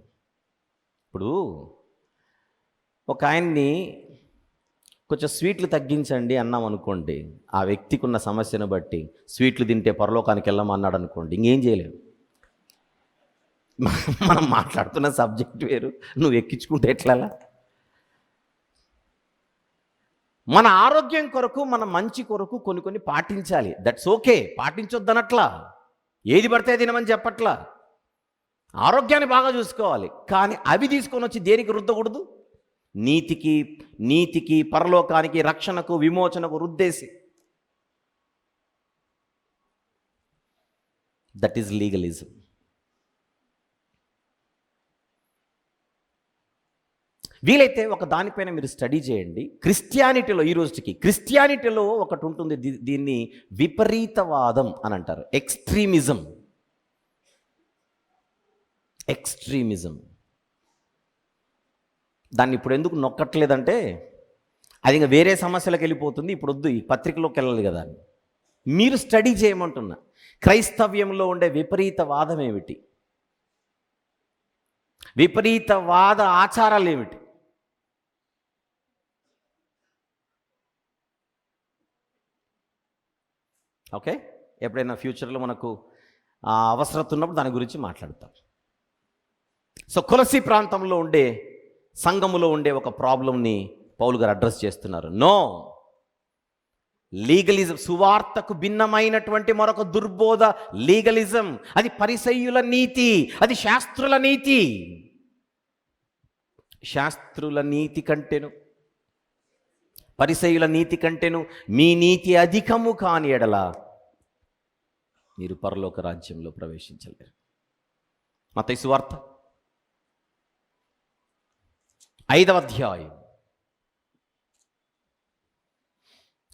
ఇప్పుడు ఒక ఆయన్ని కొంచెం స్వీట్లు తగ్గించండి అన్నాం అనుకోండి, ఆ వ్యక్తికి ఉన్న సమస్యను బట్టి స్వీట్లు తింటే పరలోకానికి వెళ్ళమన్నాడు అనుకోండి, ఇంకేం చేయలేము. మనం మాట్లాడుతున్న సబ్జెక్ట్ వేరు, నువ్వు ఎక్కించుకుంటే ఎట్లా? మన ఆరోగ్యం కొరకు, మన మంచి కొరకు కొన్ని పాటించాలి. దట్స్ ఓకే, పాటించొద్దనట్లా, ఏది పడితే తినమని చెప్పట్లా. ఆరోగ్యాన్ని బాగా చూసుకోవాలి, కానీ అవి తీసుకొని వచ్చి దేనికి రుద్దకూడదు? నీతికి పరలోకానికి, రక్షణకు, విమోచనకు రుద్దేసి. That is legalism. వీలైతే ఒక దానిపైన మీరు స్టడీ చేయండి. క్రిస్టియానిటీలో, ఈ రోజుకి క్రిస్టియానిటీలో ఒకటి ఉంటుంది, దీన్ని విపరీతవాదం అని అంటారు. ఎక్స్ట్రీమిజం. దాన్ని ఇప్పుడు ఎందుకు నొక్కట్లేదంటే, అది ఇంకా వేరే సమస్యలకు వెళ్ళిపోతుంది. ఇప్పుడు వద్దు, ఈ పత్రికలోకి వెళ్ళాలి కదా అని మీరు స్టడీ చేయమంటున్నా. క్రైస్తవ్యంలో ఉండే విపరీతవాదం ఏమిటి? విపరీతవాద ఆచారాలు ఏమిటి? ఓకే, ఎప్పుడైనా ఫ్యూచర్లో మనకు అవసరత ఉన్నప్పుడు దాని గురించి మాట్లాడతాం. సో కొలసీ ప్రాంతంలో ఉండే, సంఘములో ఉండే ఒక ప్రాబ్లంని పౌలు గారు అడ్రస్ చేస్తున్నారు. నో, లీగలిజం, సువార్తకు భిన్నమైనటువంటి మరొక దుర్బోధ లీగలిజం. అది పరిసయ్యుల నీతి, అది శాస్త్రుల నీతి. శాస్త్రుల నీతి కంటేను, పరిసయ్యుల నీతి కంటేను మీ నీతి అధికము కాని ఎడల మీరు పరలోక రాజ్యంలో ప్రవేశించలేరు. మత్తయి సువార్త 5వ అధ్యాయం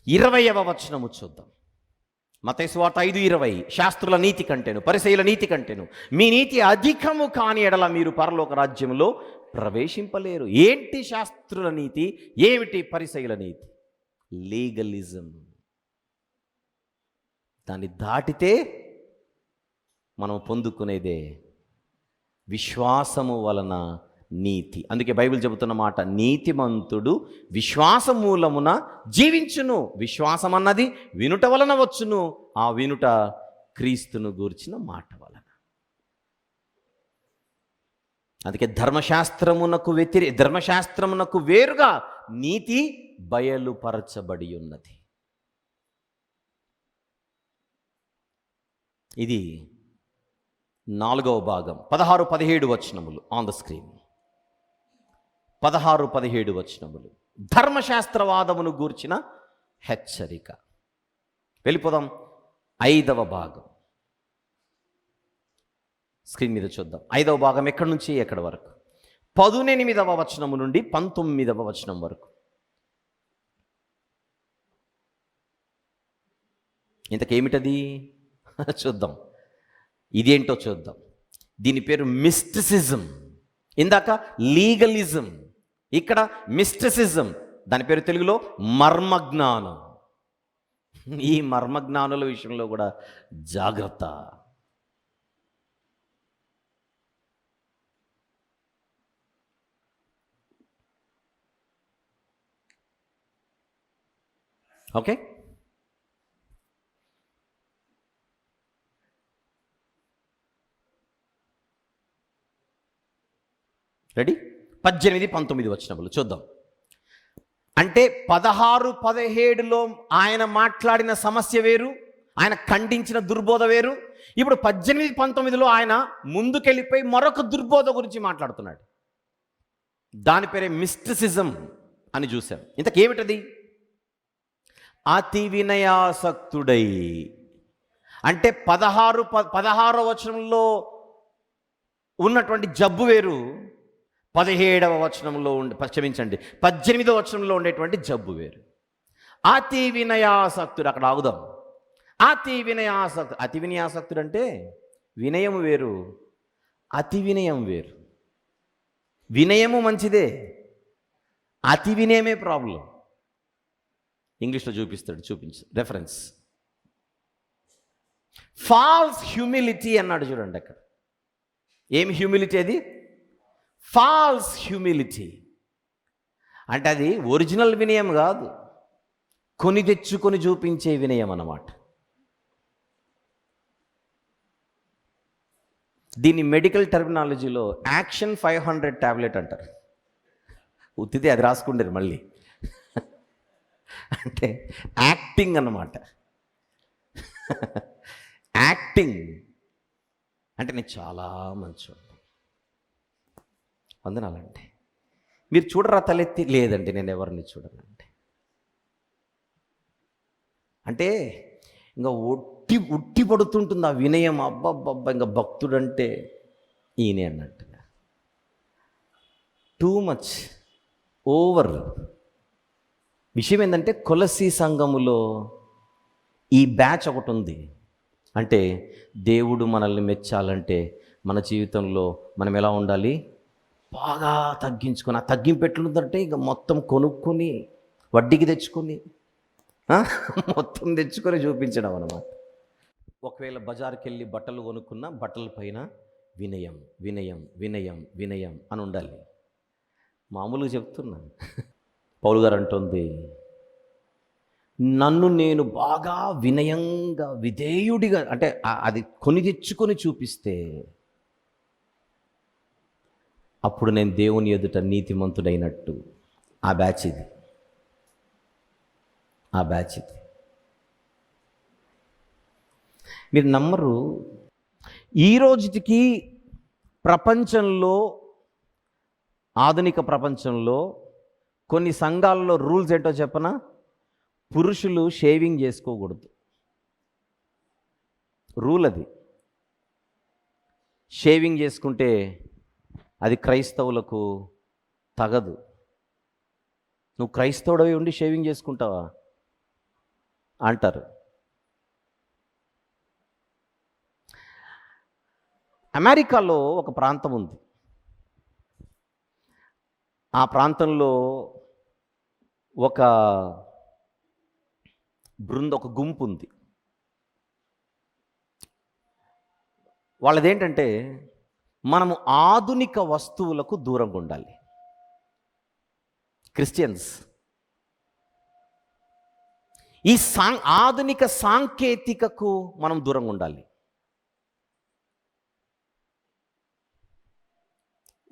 20వ వచనము చూద్దాం. మత్తయి సువార్త 5:20, శాస్త్రుల నీతి కంటేను, పరిసయ్యుల నీతి కంటేను మీ నీతి అధికము కాని ఎడల మీరు పరలోక రాజ్యంలో ప్రవేశింపలేరు. ఏంటి శాస్త్రుల నీతి? ఏమిటి పరిసయ్యుల నీతి? లీగలిజం. దాన్ని దాటితే మనం పొందుకునేదే విశ్వాసము వలన నీతి. అందుకే బైబిల్ చెబుతున్న మాట, నీతిమంతుడు విశ్వాస మూలమున జీవించును. విశ్వాసం అన్నది వినుట వలన వచ్చును, ఆ వినుట క్రీస్తును గూర్చిన మాట వలన. అందుకే ధర్మశాస్త్రమునకు వేరుగా నీతి బయలుపరచబడి ఉన్నది. ఇది 4వ భాగం, 16-17 వచనములు ఆన్ ద స్క్రీన్. 16-17 వచనములు. ధర్మశాస్త్రవాదమును గూర్చిన హెచ్చరిక. వెళ్ళిపోదాం 5వ భాగం. స్క్రీన్ మీద చూద్దాం. 5వ భాగం ఎక్కడి నుంచి ఎక్కడి వరకు? 18వ వచనము నుండి 19వ వచనం వరకు. ఇంతకేమిటది చూద్దాం. ఇదేంటో చూద్దాం. దీని పేరు మిస్టిసిజం. ఇందాక లీగలిజం, ఇక్కడ మిస్టిసిజం. దాని పేరు తెలుగులో మర్మజ్ఞానం. ఈ మర్మజ్ఞానుల విషయంలో కూడా జాగ్రత్త. Okay, ready? 18-19 వచనములు చూద్దాం. అంటే 16-17లో ఆయన మాట్లాడిన సమస్య వేరు, ఆయన ఖండించిన దుర్బోధ వేరు. ఇప్పుడు 18-19లో ఆయన ముందుకెళ్ళిపోయి మరొక దుర్బోధ గురించి మాట్లాడుతున్నాడు. దాని పేరే మిస్టిసిజం అని చూసాం. ఇంతకేమిటది? అతి వినయాసక్తుడై. అంటే 16వ వచనంలో ఉన్నటువంటి జబ్బు వేరు, 17వ వచనంలో 18వ వచనంలో ఉండేటువంటి జబ్బు వేరు. అతి వినయాసక్తుడు. అక్కడ ఆగుదాం. అతి వినయాసక్తుడు అంటే వినయం వేరు, అతి వినయం వేరు. వినయము మంచిదే, అతి వినయమే ప్రాబ్లం. ఇంగ్లీష్లో చూపించు రెఫరెన్స్. ఫాల్స్ హ్యూమిలిటీ అన్నాడు చూడండి అక్కడ. ఏం హ్యూమిలిటీ అది? False humility. అంటే అది ఒరిజినల్ వినయం కాదు, కొని తెచ్చుకొని చూపించే వినయం అన్నమాట. దీన్ని మెడికల్ టెర్మినాలజీలో యాక్షన్ 500 టాబ్లెట్ అంటారు. ఉత్తితే అది రాసుకుంటారు మళ్ళీ. అంటే యాక్టింగ్ అన్నమాట. యాక్టింగ్ అంటే నేను చాలా మంచివాడు, వందనాలంటే మీరు చూడరా తలెత్తి? లేదండి నేను ఎవరిని చూడనండి. అంటే ఇంకా ఉట్టి పడుతుంటుంది ఆ వినయం. అబ్బబ్బబ్బా, ఇంకా భక్తుడంటే ఈయనే అన్నట్టుగా. Too much, over. విషయం ఏంటంటే కొలసీ సంఘములో ఈ బ్యాచ్ ఒకటి ఉంది. అంటే దేవుడు మనల్ని మెచ్చాలంటే మన జీవితంలో మనం ఎలా ఉండాలి? బాగా తగ్గించుకొని, ఆ తగ్గింపు ఎట్లుందంటే ఇక మొత్తం కొనుక్కొని వడ్డీకి తెచ్చుకొని మొత్తం తెచ్చుకొని చూపించడం అన్నమాట. ఒకవేళ బజార్కి వెళ్ళి బట్టలు కొనుక్కున్న బట్టల పైన వినయం వినయం వినయం వినయం అని ఉండాలి. మామూలుగా చెప్తున్నాను. పౌలు గారు అంటుంది, నన్ను నేను బాగా వినయంగా విధేయుడిగా, అంటే అది కొని తెచ్చుకొని చూపిస్తే అప్పుడు నేను దేవుని ఎదుట నీతిమంతుడైనట్టు. ఆ బ్యాచ్ ఇది. మీరు నమ్మరు, ఈ రోజుకి ప్రపంచంలో, ఆధునిక ప్రపంచంలో కొన్ని సంఘాలలో రూల్స్ ఏంటో చెప్పనా? పురుషులు షేవింగ్ చేసుకోకూడదు. రూల్ అది. షేవింగ్ చేసుకుంటే అది క్రైస్తవులకు తగదు. నువ్వు క్రైస్తవుడవి ఉండి షేవింగ్ చేసుకుంటావా అంటారు. అమెరికాలో ఒక ప్రాంతం ఉంది. ఆ ప్రాంతంలో ఒక గుంపు ఉంది. వాళ్ళదేంటంటే మనము ఆధునిక వస్తువులకు దూరంగా ఉండాలి. క్రిస్టియన్స్ ఈ ఆధునిక సాంకేతికకు మనం దూరంగా ఉండాలి.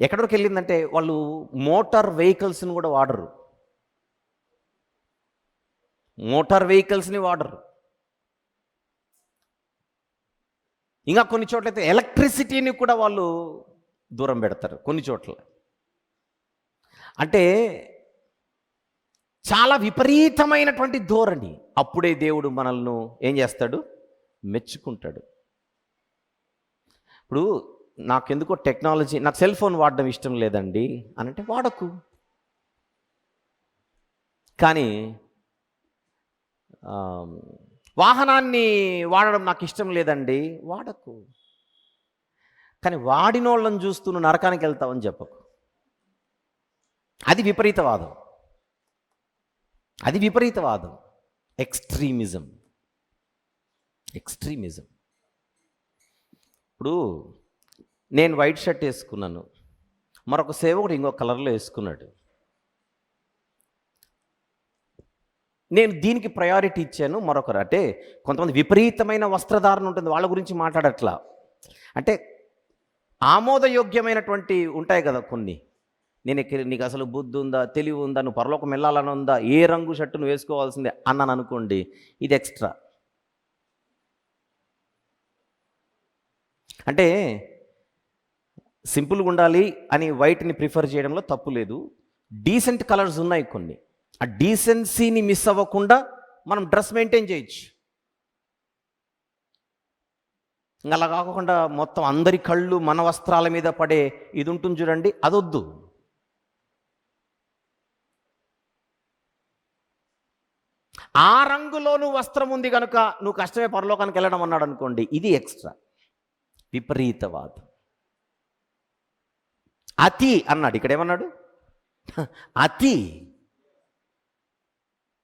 ఎక్కడికి వెళ్ళిందంటే వాళ్ళు మోటార్ వెహికల్స్ని కూడా వాడరు. ఇంకా కొన్ని చోట్లయితే ఎలక్ట్రిసిటీని కూడా వాళ్ళు దూరం పెడతారు. కొన్ని చోట్ల అంటే చాలా విపరీతమైనటువంటి ధోరణి. అప్పుడే దేవుడు మనల్ని ఏం చేస్తాడు? మెచ్చుకుంటాడు. ఇప్పుడు నాకెందుకో టెక్నాలజీ, నాకు సెల్ ఫోన్ వాడడం ఇష్టం లేదండి అని అంటే వాడకు. కానీ వాహనాన్ని వాడడం నాకు ఇష్టం లేదండి, వాడకు. కానీ వాడినోళ్ళని చూస్తూ నువ్వు నరకానికి వెళ్తావని చెప్పకు. అది విపరీతవాదం. అది విపరీతవాదం. ఎక్స్ట్రీమిజం. ఇప్పుడు నేను వైట్ షర్ట్ వేసుకున్నాను, మరొక సేవకుడు ఇంకో కలర్లో వేసుకున్నాడు. నేను దీనికి ప్రయారిటీ ఇచ్చాను, మరొకరు అంటే కొంతమంది విపరీతమైన వస్త్రధారణ ఉంటుంది, వాళ్ళ గురించి మాట్లాడట్లా. అంటే ఆమోదయోగ్యమైనటువంటి ఉంటాయి కదా కొన్ని. నీకు అసలు బుద్ధి ఉందా, తెలివి ఉందా, నువ్వు పరలోకం వెళ్ళాలని ఉందా, ఏ రంగు షర్టు నువ్వు వేసుకోవాల్సిందే అన్నాను అనుకోండి, ఇది ఎక్స్ట్రా. అంటే సింపుల్గా ఉండాలి అని వైట్ని ప్రిఫర్ చేయడంలో తప్పు లేదు. డీసెంట్ కలర్స్ ఉన్నాయి కొన్ని. ఆ డీసెన్సీని మిస్ అవ్వకుండా మనం డ్రెస్ మెయింటైన్ చేయొచ్చు. ఇంకా అలా కాకుండా మొత్తం అందరి కళ్ళు మన వస్త్రాల మీద పడే ఇది ఉంటుంది చూడండి, అదొద్దు. ఆ రంగులో నువ్వు వస్త్రం ఉంది కనుక నువ్వు కష్టమే పరలోకానికి వెళ్ళడం అన్నాడు అనుకోండి, ఇది ఎక్స్ట్రా విపరీతవాదం. అతి అన్నాడు, ఇక్కడ ఏమన్నాడు? అతి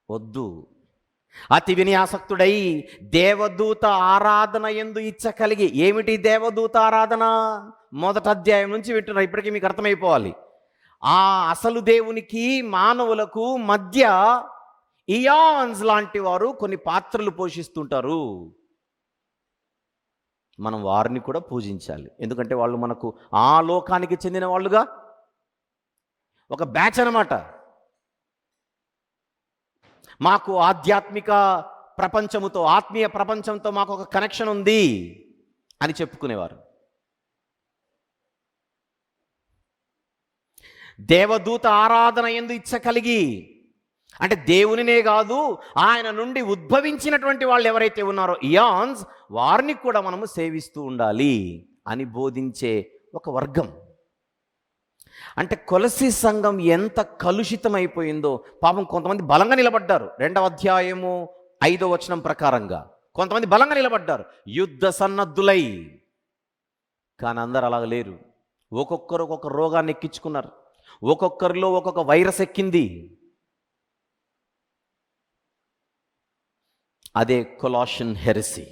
వద్దు. అతి వినయాసక్తుడై దేవదూత ఆరాధన యందు ఇచ్చ కలిగి. ఏమిటి దేవదూత ఆరాధన? మొదటి అధ్యాయం నుంచి వింటున్నారు, ఇప్పటికీ మీకు అర్థమైపోవాలి. ఆ అసలు దేవునికి మానవులకు మధ్య ఇయాన్స్ లాంటి వారు కొన్ని పాత్రలు పోషిస్తుంటారు. మనం వారిని కూడా పూజించాలి, ఎందుకంటే వాళ్ళు మనకు ఆ లోకానికి చెందిన వాళ్ళుగా, ఒక బ్యాచ్ అన్నమాట. మాకు ఆధ్యాత్మిక ప్రపంచముతో, ఆత్మీయ ప్రపంచంతో మాకు ఒక కనెక్షన్ ఉంది అని చెప్పుకునేవారు. దేవదూత ఆరాధన యందు ఇచ్చ కలిగి అంటే దేవునినే కాదు, ఆయన నుండి ఉద్భవించినటువంటి వాళ్ళు ఎవరైతే ఉన్నారో ఇయాన్స్, వారిని కూడా మనము సేవిస్తూ ఉండాలి అని బోధించే ఒక వర్గం. అంటే కొలసి సంఘం ఎంత కలుషితమైపోయిందో పాపం. కొంతమంది బలంగా నిలబడ్డారు, 2వ అధ్యాయము 5వ వచనం ప్రకారంగా కొంతమంది బలంగా నిలబడ్డారు యుద్ధ సన్నద్ధులై. కానీ అందరు అలాగ లేరు. ఒక్కొక్కరు ఒక్కొక్క రోగాన్ని ఎక్కించుకున్నారు, ఒక్కొక్కరిలో ఒక్కొక్క వైరస్ ఎక్కింది. అదే కొలాషన్ హెరసీ.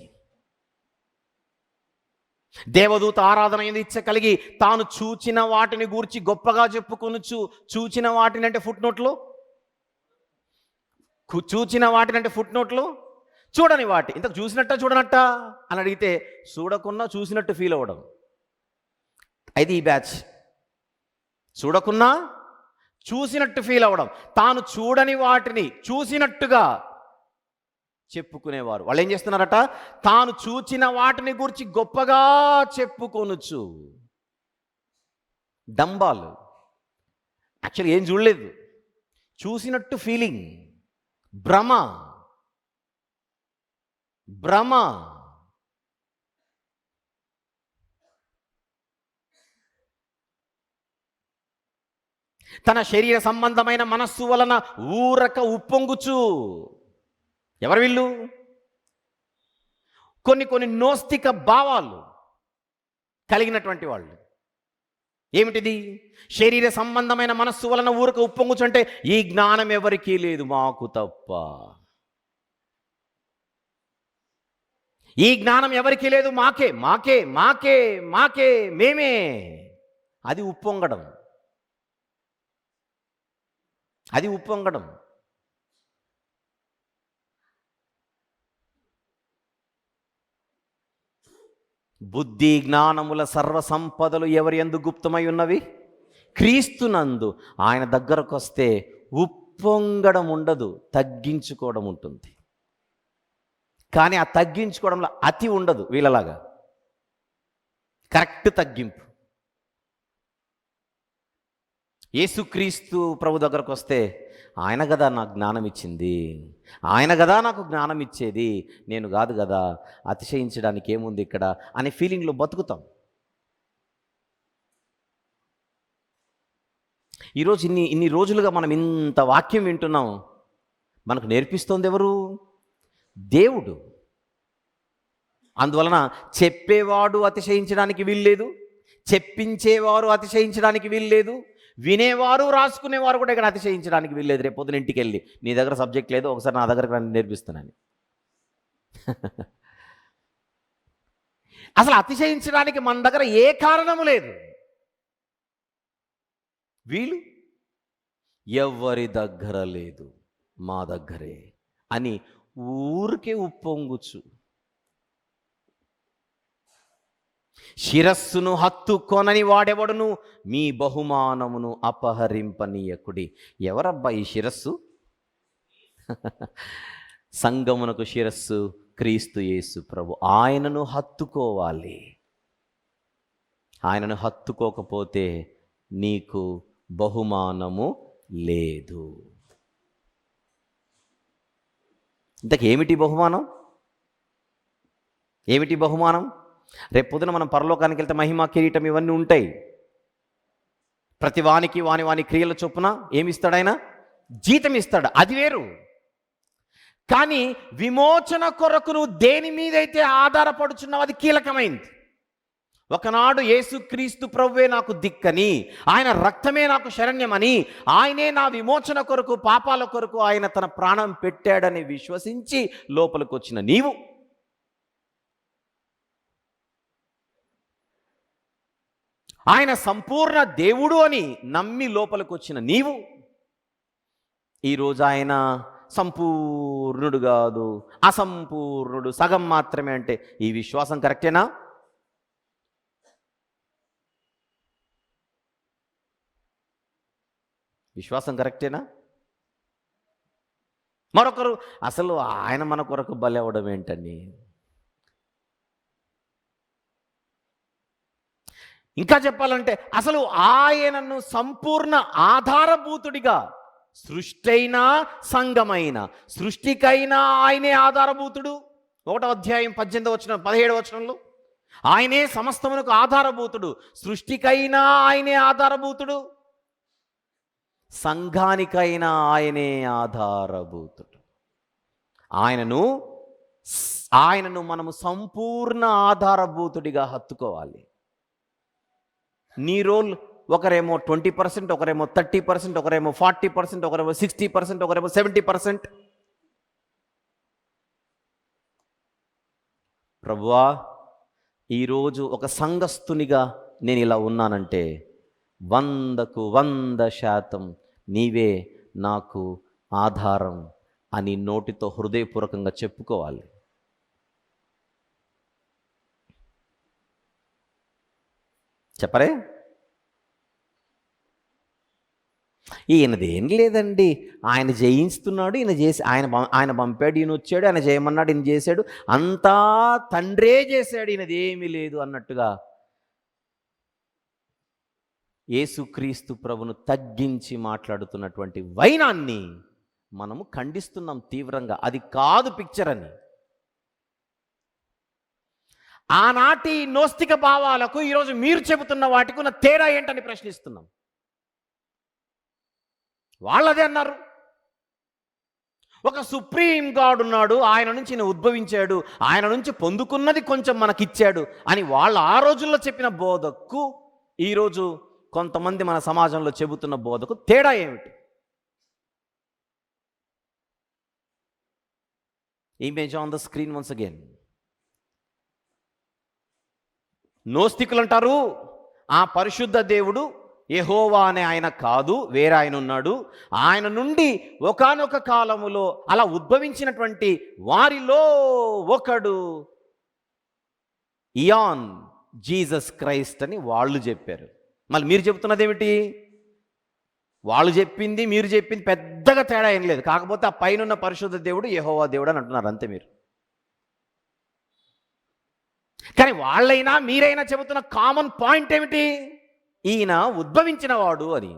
దేవదూత ఆరాధన యందు ఇచ్చ కలిగి తాను చూచిన వాటిని గూర్చి గొప్పగా చెప్పుకొనుచు. చూచిన వాటిని అంటే ఫుట్ నోట్లు, చూచిన వాటిని అంటే ఫుట్ నోట్లు, చూడని వాటి. ఇంతకు చూసినట్ట చూడనట్ట అని అడిగితే చూడకున్నా చూసినట్టు ఫీల్ అవ్వడం. అయితే ఈ బ్యాచ్ చూడకున్నా చూసినట్టు ఫీల్ అవ్వడం, తాను చూడని వాటిని చూసినట్టుగా చెప్పుకునేవారు. వాళ్ళు ఏం చేస్తున్నారట? తాను చూచిన వాటిని గురించి గొప్పగా చెప్పుకొనుచు. డంబాలు. యాక్చువల్లీ ఏం చూడలేదు, చూసినట్టు ఫీలింగ్, భ్రమ. తన శరీర సంబంధమైన మనస్సు వలన ఊరక ఉప్పొంగుచు. ఎవరు వీళ్ళు? కొన్ని నోస్తిక భావాలు కలిగినటువంటి వాళ్ళు. ఏమిటిది? శరీర సంబంధమైన మనస్సు వలన ఊరక ఉప్పొంగుచు అంటే ఈ జ్ఞానం ఎవరికీ లేదు, మాకు తప్ప. ఈ జ్ఞానం ఎవరికీ లేదు, మాకే మాకే మాకే మాకే మేమే. అది ఉప్పొంగడం. అది ఉప్పొంగడం. బుద్ధి జ్ఞానముల సర్వ సంపదలు ఎవరి యందు గుప్తమై ఉన్నవి? క్రీస్తునందు. ఆయన దగ్గరకు వస్తే ఉప్పొంగడం ఉండదు, తగ్గించుకోవడం ఉంటుంది. కానీ ఆ తగ్గించుకోవడంలో అతి ఉండదు వీళ్ళలాగా, కరెక్ట్ తగ్గింపు. యేసుక్రీస్తు ప్రభు దగ్గరకు వస్తే ఆయన కదా నాకు జ్ఞానం ఇచ్చింది, ఆయన కదా నాకు జ్ఞానం ఇచ్చేది, నేను కాదు కదా, అతిశయించడానికి ఏముంది ఇక్కడ అనే ఫీలింగ్లో బతుకుతాం. ఈరోజు ఇన్ని రోజులుగా మనం ఇంత వాక్యం వింటున్నాం, మనకు నేర్పిస్తోంది ఎవరు? దేవుడు. అందువలన చెప్పేవాడు అతిశయించడానికి వీల్లేదు, చెప్పించేవారు అతిశయించడానికి వీల్లేదు, వినేవారు రాసుకునేవారు కూడా ఇక్కడ అతిశయించడానికి వీల్లేదు. రేపు పొద్దున ఇంటికి వెళ్ళి నీ దగ్గర సబ్జెక్ట్ లేదు, ఒకసారి నా దగ్గరకు నన్ను నేర్పిస్తున్నాను. అసలు అతిశయించడానికి మన దగ్గర ఏ కారణము లేదు. వీళ్ళు ఎవరి దగ్గర లేదు, మా దగ్గరే అని ఊరికే ఉప్పొంగుచు, శిరస్సును హత్తుకొనని వాడెవడును మీ బహుమానమును అపహరింపనీయకుడి. ఎవరబ్బా ఈ శిరస్సు? సంగమునకు శిరస్సు క్రీస్తు యేసు ప్రభు. ఆయనను హత్తుకోవాలి. ఆయనను హత్తుకోకపోతే నీకు బహుమానము లేదు. ఇంతకేమిటి బహుమానం? ఏమిటి బహుమానం? రేపు పొద్దున మనం పరలోకానికి వెళ్తే మహిమ, కిరీటం ఇవన్నీ ఉంటాయి. ప్రతి వానికి వాని క్రియల చొప్పున ఏమిస్తాడు? ఆయన జీతం ఇస్తాడు, అది వేరు. కానీ విమోచన కొరకు నువ్వు దేని మీదైతే ఆధారపడుచున్నావు అది కీలకమైంది. ఒకనాడు యేసుక్రీస్తు ప్రభువే నాకు దిక్కని, ఆయన రక్తమే నాకు శరణ్యమని, ఆయనే నా విమోచన కొరకు, పాపాల కొరకు ఆయన తన ప్రాణం పెట్టాడని విశ్వసించి లోపలికి వచ్చిన నీవు, ఆయన సంపూర్ణ దేవుడు అని నమ్మి లోపలికి వచ్చిన నీవు, ఈరోజు ఆయన సంపూర్ణుడు కాదు, అసంపూర్ణుడు, సగం మాత్రమే అంటే ఈ విశ్వాసం కరెక్టేనా? విశ్వాసం కరెక్టేనా? మరొకరు అసలు ఆయన మన కొరకు బలి అవ్వడం ఏంటని, ఇంకా చెప్పాలంటే అసలు ఆయనను సంపూర్ణ ఆధారభూతుడిగా, సృష్టి అయినా సంఘమైన, సృష్టికైనా ఆయనే ఆధారభూతుడు. 1వ అధ్యాయం 18వ వచనం 17వ వచనంలో ఆయనే సమస్తమునకు ఆధారభూతుడు, సృష్టికైనా ఆయనే ఆధారభూతుడు, సంఘానికైనా ఆయనే ఆధారభూతుడు. ఆయనను మనము సంపూర్ణ ఆధారభూతుడిగా హత్తుకోవాలి. నీ రోల్ ఒకరేమో 20%, ఒకరేమో 30%, ఒకరేమో 40%, ఒకరేమో 60%, ఒకరేమో 70%. ప్రభువా, ఈరోజు ఒక సంఘస్థునిగా నేను ఇలా ఉన్నానంటే 100కు 100% నీవే నాకు ఆధారం అని నోటితో హృదయపూర్వకంగా చెప్పుకోవాలి. చెప్పరే? ఈయనది ఏం లేదండి, ఆయన జయిస్తున్నాడు, ఈయన చేసి ఆయన పంపాడు, ఈయన వచ్చాడు, ఆయన చేయమన్నాడు, ఈయన చేశాడు, అంతా తండ్రే చేశాడు, ఈయనది ఏమీ లేదు అన్నట్టుగా యేసుక్రీస్తు ప్రభును తగ్గించి మాట్లాడుతున్నటువంటి వైనాన్ని మనము ఖండిస్తున్నాం తీవ్రంగా. అది కాదు పిక్చర్ అని. ఆనాటి నోస్తిక భావాలకు ఈరోజు మీరు చెబుతున్న వాటికి ఉన్న తేడా ఏంటని ప్రశ్నిస్తున్నాం. వాళ్ళదే అన్నారు, ఒక సుప్రీం గాడ్ ఉన్నాడు, ఆయన నుంచి నేను ఉద్భవించాడు, ఆయన నుంచి పొందుకున్నది కొంచెం మనకిచ్చాడు అని వాళ్ళు ఆ రోజుల్లో చెప్పిన బోధకు ఈరోజు కొంతమంది మన సమాజంలో చెబుతున్న బోధకు తేడా ఏమిటి? Image on the screen once again. నోస్తికులు అంటారు ఆ పరిశుద్ధ దేవుడు యెహోవా అనే ఆయన కాదు, వేరే ఆయన ఉన్నాడు, ఆయన నుండి ఒకానొక కాలములో అలా ఉద్భవించినటువంటి వారిలో ఒకడు ఇయాన్ జీసస్ క్రైస్ట్ అని వాళ్ళు చెప్పారు. మళ్ళీ మీరు చెప్తున్నది ఏమిటి? వాళ్ళు చెప్పింది మీరు చెప్పింది పెద్దగా తేడా ఏం లేదు, కాకపోతే ఆ పైన పరిశుద్ధ దేవుడు యెహోవా దేవుడు అని అంటున్నారు అంతే మీరు. కానీ వాళ్ళైనా మీరైనా చెబుతున్న కామన్ పాయింట్ ఏమిటి? ఈయన ఉద్భవించిన వాడు అని.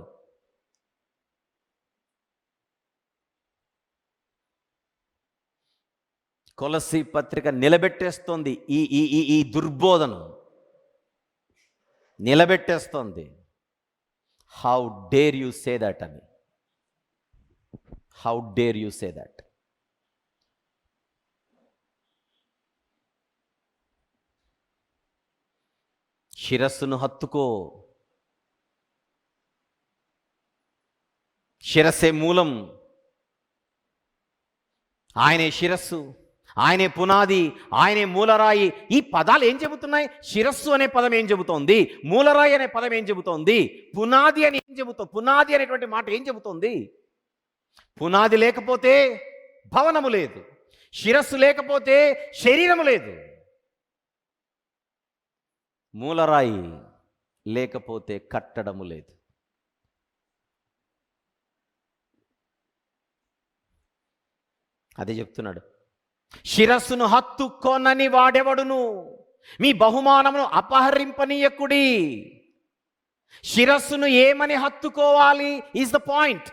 కొలస్సీ పత్రిక నిలబెట్టేస్తోంది ఈ ఈ ఈ ఈ దుర్బోధను నిలబెట్టేస్తోంది. How dare you say that అని, how dare you say that. శిరస్సును హత్తుకో, శిరస్సే మూలం, ఆయనే శిరస్సు, ఆయనే పునాది, ఆయనే మూలరాయి. ఈ పదాలు ఏం చెబుతున్నాయి? శిరస్సు అనే పదం ఏం చెబుతోంది? మూలరాయి అనే పదం ఏం చెబుతోంది? పునాది అని ఏం చెబుతోంది? పునాది అనేటువంటి మాట ఏం చెబుతోంది? పునాది లేకపోతే భవనము లేదు, శిరస్సు లేకపోతే శరీరము లేదు, మూలరాయి లేకపోతే కట్టడము లేదు. అదే చెప్తున్నాడు. శిరస్సును హత్తుకొనని వాడెవడును, మీ బహుమానమును అపహరింపనీయకుడి. శిరస్సును ఏమని హత్తుకోవాలి ఈజ్ ద పాయింట్.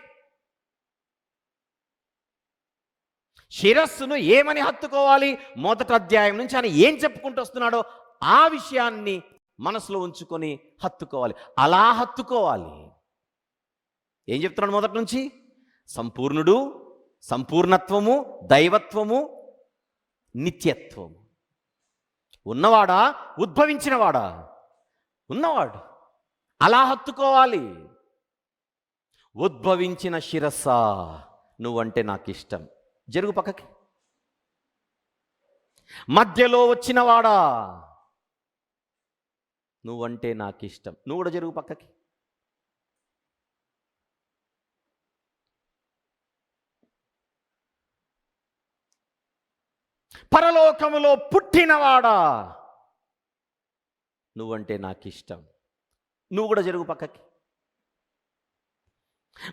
శిరస్సును ఏమని హత్తుకోవాలి? మొదటి అధ్యాయం నుంచి ఆయన ఏం చెప్పుకుంటూ వస్తున్నాడో ఆ విషయాన్ని మనసులో ఉంచుకొని హత్తుకోవాలి. అలా హత్తుకోవాలి. ఏం చెప్తున్నాడు మొదటి నుంచి? సంపూర్ణుడు, సంపూర్ణత్వము, దైవత్వము, నిత్యత్వము. ఉన్నవాడా? ఉద్భవించినవాడా? ఉన్నవాడు. అలా హత్తుకోవాలి. ఉద్భవించిన శిరస్సా నువ్వంటే నాకు ఇష్టం, జరుగు పక్కకి. మధ్యలో వచ్చినవాడా, నువ్వంటే నాకు ఇష్టం, నువ్వు కూడా జరుగు పక్కకి. పరలోకములో పుట్టినవాడా, నువ్వంటే నాకు ఇష్టం, నువ్వు కూడా జరుగు పక్కకి.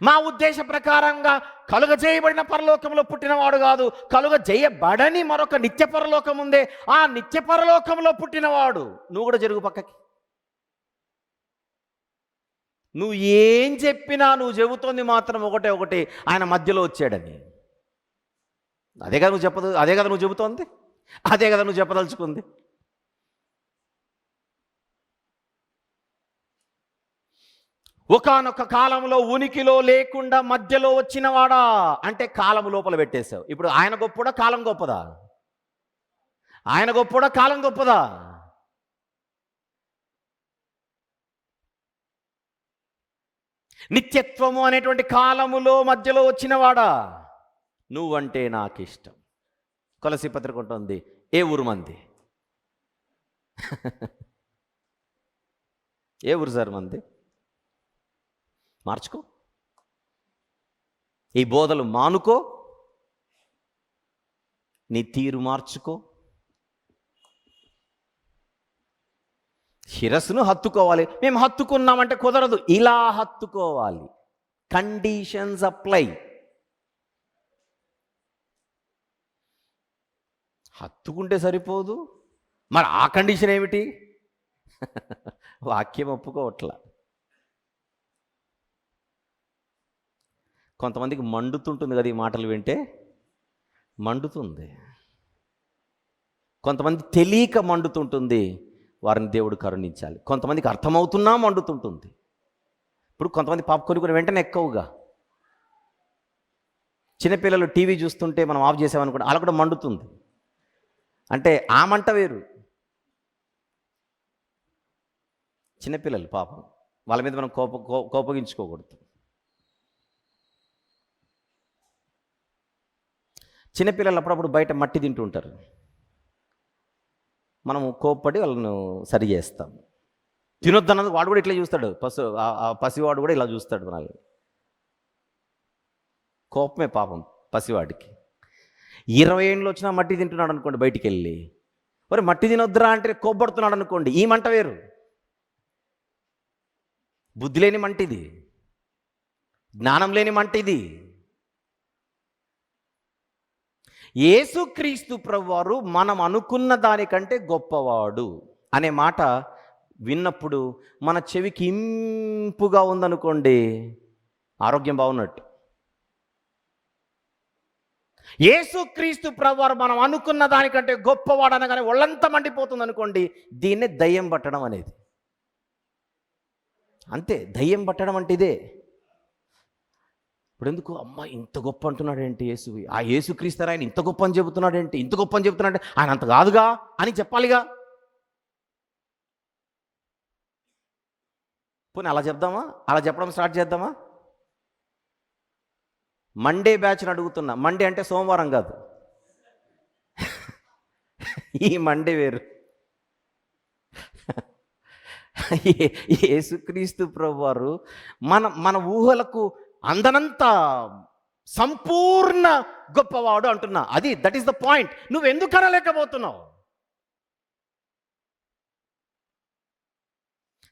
మా ఉద్దేశ ప్రకారంగా కలుగజేయబడిన పరలోకంలో పుట్టినవాడు కాదు, కలుగజేయబడని మరొక నిత్య పరలోకం ఉందే, ఆ నిత్య పరలోకంలో పుట్టినవాడు, నువ్వు కూడా జరుగు పక్కకి. నువ్వు ఏం చెప్పినా నువ్వు చెబుతోంది మాత్రం ఒకటే, ఆయన మధ్యలో వచ్చాడని. అదే కదా నువ్వు చెప్పదు, అదే కదా నువ్వు చెబుతోంది, అదే కదా నువ్వు చెప్పదలుచుకుంది. ఒకానొక కాలంలో ఉనికిలో లేకుండా మధ్యలో వచ్చినవాడా అంటే కాలం లోపల పెట్టేశావు. ఇప్పుడు ఆయన గొప్పడా కాలం గొప్పదా? ఆయన గొప్పడా కాలం గొప్పదా? నిత్యత్వము అనేటువంటి కాలములో మధ్యలో వచ్చినవాడా, నువ్వంటే నాకు ఇష్టం. కొలస్సీ పత్రిక ఉంటుంది, ఏ ఊరు మంది? ఏ ఊరు సార్ మంది? మార్చుకో, ఈ బోధలు మానుకో, నీ తీరు మార్చుకో. శిరస్సును హత్తుకోవాలి. మేము హత్తుకున్నామంటే కుదరదు, ఇలా హత్తుకోవాలి. Conditions apply. హత్తుకుంటే సరిపోదు, మరి ఆ కండిషన్ ఏమిటి? వాక్యం ఒప్పుకోవట్లా. కొంతమందికి మండుతుంటుంది కదా ఈ మాటలు వింటే, మండుతుంది. కొంతమంది తెలియక మండుతుంటుంది, వారిని దేవుడు కరుణించాలి. కొంతమందికి అర్థమవుతున్నా మండుతుంటుంది. ఇప్పుడు కొంతమంది పాప్కార్న్ కూడా వెంటనే ఎక్కువగా, చిన్నపిల్లలు టీవీ చూస్తుంటే మనం ఆఫ్ చేసామనుకోండి, అలా కూడా మండుతుంది. అంటే ఆ మంట వేరు. చిన్నపిల్లలు పాపం, వాళ్ళ మీద మనం కోపగించుకోకూడదు. చిన్నపిల్లలు అప్పుడప్పుడు బయట మట్టి తింటూ ఉంటారు, మనము కోప్పడి వాళ్ళను సరి చేస్తాం. తినొద్దన్నది వాడు కూడా ఇట్లా చూస్తాడు, పసివాడు కూడా ఇలా చూస్తాడు. మనల్ని కోపమే పాపం పసివాడికి. 20 ఏళ్ళు వచ్చినా మట్టి తింటున్నాడు అనుకోండి, బయటికి వెళ్ళి మరి మట్టి తినొద్దురా అంటే కోప్పడుతున్నాడు అనుకోండి, ఈ మంట వేరు. బుద్ధి లేని మంటిది, జ్ఞానం లేని మంటిది. యేసుక్రీస్తు ప్రభువారు మనం అనుకున్న దానికంటే గొప్పవాడు అనే మాట విన్నప్పుడు మన చెవికి ఇంపుగా ఉందనుకోండి, ఆరోగ్యం బాగున్నట్టు. యేసుక్రీస్తు ప్రభువారు మనం అనుకున్న దానికంటే గొప్పవాడు అనగానే ఒళ్ళంతా మండిపోతుంది అనుకోండి. దీన్నే దయ్యం పట్టడం అనేది. అంతే, దయ్యం పట్టడం అంటే ఇదే. ఇప్పుడు ఎందుకు అమ్మ ఇంత గొప్ప అంటున్నాడు ఏంటి యేసు, ఆ యేసుక్రీస్తు ఆయన ఇంత గొప్ప అని చెబుతున్నాడు ఏంటి, ఇంత గొప్ప అని చెబుతున్నాడు ఆయన అంత కాదుగా అని చెప్పాలిగా. పోనీ అలా చెప్దామా, అలా చెప్పడం స్టార్ట్ చేద్దామా? మండే బ్యాచ్ని అడుగుతున్నా. మండే అంటే సోమవారం కాదు, ఈ మండే వేరు. యేసుక్రీస్తు ప్రభువారు మన ఊహలకు అందనంత సంపూర్ణ గొప్పవాడు అంటున్నా. That is the point. నువ్వు ఎందుకు అనలేకపోతున్నావు?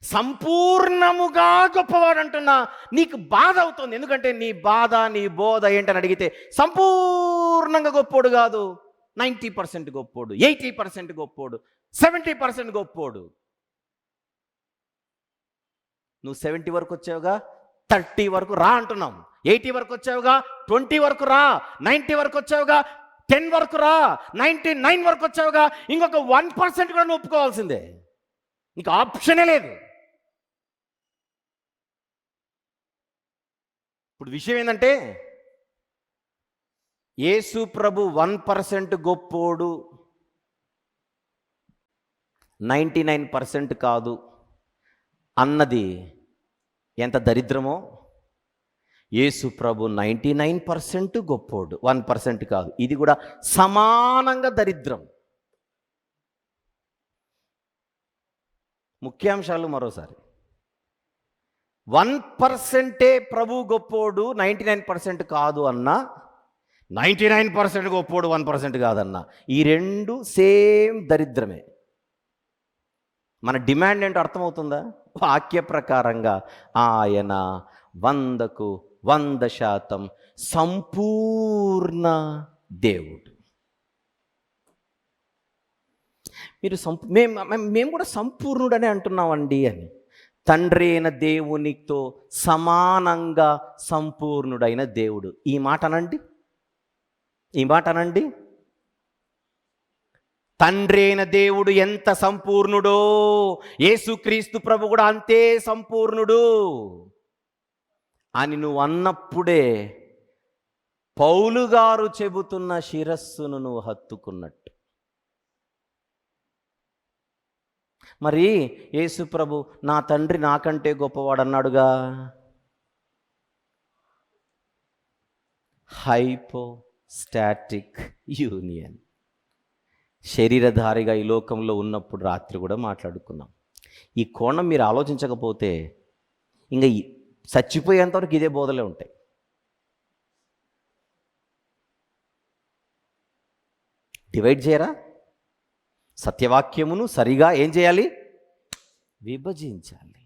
సంపూర్ణముగా గొప్పవాడు అంటున్నా, నీకు బాధ అవుతుంది. ఎందుకంటే నీ బాధ, నీ బోధ ఏంటని అడిగితే సంపూర్ణంగా గొప్పోడు కాదు, 90% గొప్పోడు, 80% గొప్పోడు, 70% గొప్పోడు. నువ్వు 70 వరకు వచ్చావుగా, 30 వరకు రా అంటున్నాం. 80 వరకు వచ్చావుగా, 20 వరకు రా. 90 వరకు వచ్చావుగా, 10 వరకు రా. 99 వరకు వచ్చావుగా, ఇంకొక 1% కూడా నువ్వు ఒప్పుకోవాల్సిందే. నీకు ఆప్షనే లేదు. ఇప్పుడు విషయం ఏంటంటే, యేసు ప్రభు 1% గొప్పోడు, 99% కాదు అన్నది ఎంత దరిద్రమో, యేసు ప్రభు 99% గొప్పోడు, 1% కాదు, ఇది కూడా సమానంగా దరిద్రం. ముఖ్యాంశాలు మరోసారి. 1% ప్రభు గొప్పోడు, 99% కాదు అన్నా, 99% గొప్పోడు, 1% కాదన్నా, ఈ రెండు సేమ్ దరిద్రమే. మన డిమాండ్ ఏంటో అర్థమవుతుందా? వాక్య ప్రకారంగా ఆయన 100కు 100% సంపూర్ణ దేవుడు. మీరు మేము కూడా సంపూర్ణుడనే అంటున్నామండి అని. తండ్రి అయిన దేవునితో సమానంగా సంపూర్ణుడైన దేవుడు. ఈ మాట అనండి. తండ్రి అయిన దేవుడు ఎంత సంపూర్ణుడో, యేసుక్రీస్తు ప్రభు కూడా అంతే సంపూర్ణుడు అని నువ్వు అన్నప్పుడే పౌలు గారు చెబుతున్న శిరస్సును నువ్వు హత్తుకున్నట్టు. మరి యేసు ప్రభు నా తండ్రి నాకంటే గొప్పవాడు అన్నాడుగా. Hypostatic union. శరీరధారిగా ఈ లోకంలో ఉన్నప్పుడు రాత్రి కూడా మాట్లాడుకున్నాం. ఈ కోణం మీరు ఆలోచించకపోతే ఇంకా చచ్చిపోయేంతవరకు ఇదే బోధలే ఉంటాయి. డివైడ్ చేయరా? సత్యవాక్యమును సరిగా ఏం చేయాలి? విభజించాలి.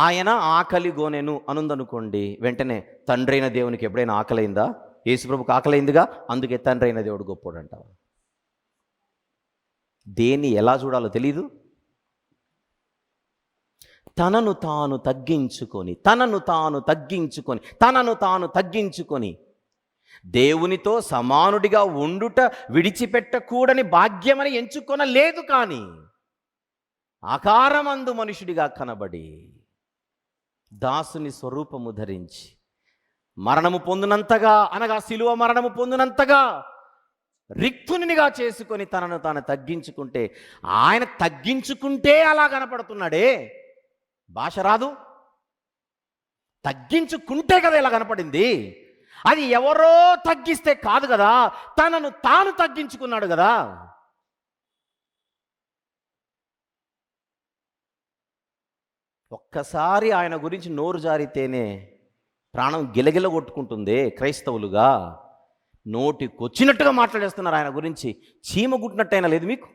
ఆయన ఆకలి గోనెను అనుందనుకోండి, వెంటనే తండ్రి అయిన దేవునికి ఎప్పుడైనా ఆకలైందా? యేసుప్రభుకి ఆకలైందిగా, అందుకే తండ్రి అయిన దేవుడు గొప్పోడు అంటావా? దేన్ని ఎలా చూడాలో తెలీదు. తనను తాను తగ్గించుకొని దేవునితో సమానుడిగా ఉండుట విడిచిపెట్టకూడని భాగ్యమని ఎంచుకొనలేదు, కానీ ఆకారమందు మనుషుడిగా కనబడి దాసుని స్వరూపము ధరించి మరణము పొందినంతగా, అనగా శిలువ మరణము పొందినంతగా రిక్తునిగా చేసుకొని తనను తాను తగ్గించుకుంటే, ఆయన తగ్గించుకుంటే అలా కనపడుతున్నాడే. భాష రాదు, తగ్గించుకుంటే కదా ఇలా కనపడింది. అది ఎవరో తగ్గిస్తే కాదు కదా, తనను తాను తగ్గించుకున్నాడు కదా. ఒక్కసారి ఆయన గురించి నోరు జారితేనే ప్రాణం గిలగిల కొట్టుకుంటుంది. క్రైస్తవులుగా నోటికొచ్చినట్టుగా మాట్లాడేస్తున్నారు ఆయన గురించి. చీమ గుట్టినట్టయినా లేదు మీకు?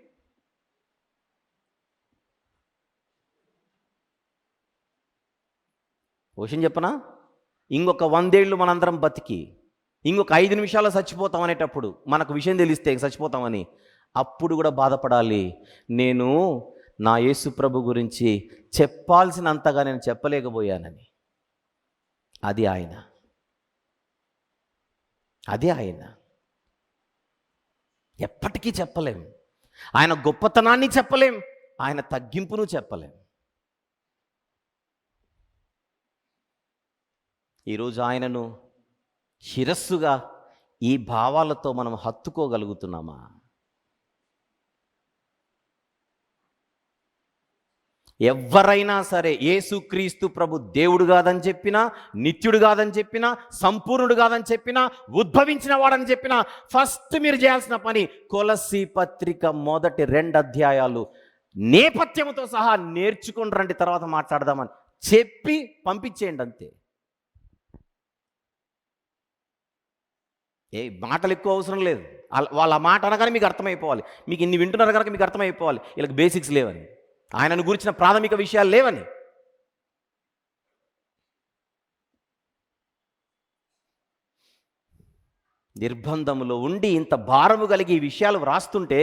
విషయం చెప్పనా? ఇంకొక 100 ఏళ్ళు మనందరం బతికి ఇంకొక 5 నిమిషాల్లో చచ్చిపోతాం అనేటప్పుడు, మనకు విషయం తెలిస్తే చచ్చిపోతామని, అప్పుడు కూడా బాధపడాలి. నేను నా యేసు ప్రభు గురించి చెప్పాల్సినంతగా నేను చెప్పలేకపోయానని. అది ఆయన. అదే ఆయన. ఎప్పటికీ చెప్పలేం. ఆయన గొప్పతనాన్ని చెప్పలేం, ఆయన తగ్గింపును చెప్పలేం. ఈరోజు ఆయనను శిరస్సుగా ఈ భావాలతో మనం హత్తుకోగలుగుతున్నామా? ఎవరైనా సరే యేసుక్రీస్తు ప్రభు దేవుడు కాదని చెప్పినా, నిత్యుడు కాదని చెప్పినా, సంపూర్ణుడు కాదని చెప్పినా, ఉద్భవించిన వాడని చెప్పినా, ఫస్ట్ మీరు చేయాల్సిన పని కొలస్సీ పత్రిక మొదటి 2 అధ్యాయాలు నేపథ్యంతో సహా నేర్చుకుని రండి, తర్వాత మాట్లాడదామని చెప్పి పంపించేయండి అంతే. ఏ మాటలు ఎక్కువ అవసరం లేదు. వాళ్ళ మాట అనగానే మీకు అర్థమైపోవాలి. మీకు ఇన్ని వింటున్నారు కనుక మీకు అర్థమైపోవాలి వీళ్ళకి బేసిక్స్ లేవని, ఆయనను గురించిన ప్రాథమిక విషయాలు లేవని. నిర్బంధములో ఉండి ఇంత భారము కలిగి ఈ విషయాలు వ్రాస్తుంటే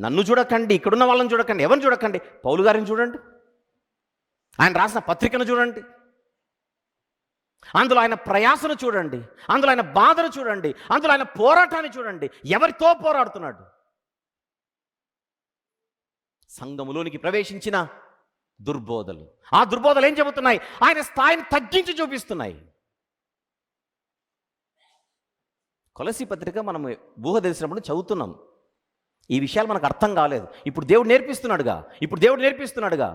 నన్ను చూడకండి, ఇక్కడున్న వాళ్ళని చూడకండి, ఎవరిని చూడకండి, పౌలు గారిని చూడండి, ఆయన రాసిన పత్రికను చూడండి, అందులో ఆయన ప్రయాసను చూడండి, అందులో ఆయన బాధను చూడండి, అందులో ఆయన పోరాటాన్ని చూడండి. ఎవరితో పోరాడుతున్నాడు? సంఘములోనికి ప్రవేశించిన దుర్బోధలు. ఆ దుర్బోధలు ఏం చెబుతున్నాయి? ఆయన స్థాయిని తగ్గించి చూపిస్తున్నాయి. కొలస్సీ పత్రిక మనం ఊహ తెలిసినప్పుడు చదువుతున్నాం, ఈ విషయాలు మనకు అర్థం కాలేదు. ఇప్పుడు దేవుడు నేర్పిస్తున్నాడుగా.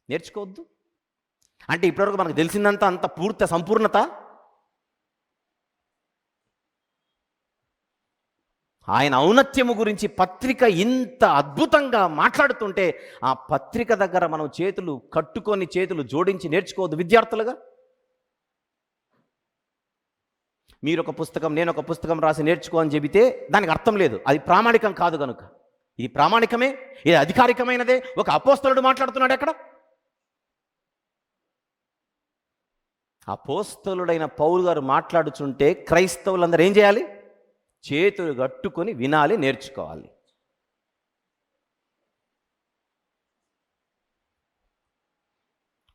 నేర్చుకోవద్దు అంటే ఇప్పటివరకు మనకు తెలిసిందంతా అంత సంపూర్ణత. ఆయన ఔన్నత్యము గురించి పత్రిక ఇంత అద్భుతంగా మాట్లాడుతుంటే ఆ పత్రిక దగ్గర మనం చేతులు కట్టుకొని చేతులు జోడించి నేర్చుకోవద్దు విద్యార్థులుగా. మీరు ఒక పుస్తకం, నేను ఒక పుస్తకం రాసి నేర్చుకో అని చెబితే దానికి అర్థం లేదు, అది ప్రామాణికం కాదు కనుక. ఇది ప్రామాణికమే, ఇది అధికారికమైనదే. ఒక అపోస్తలుడు మాట్లాడుతున్నాడు అక్కడ. అపోస్తలుడైన పౌలు గారు మాట్లాడుతుంటే క్రైస్తవులందరూ ఏం చేయాలి? చేతులు కట్టుకొని వినాలి, నేర్చుకోవాలి.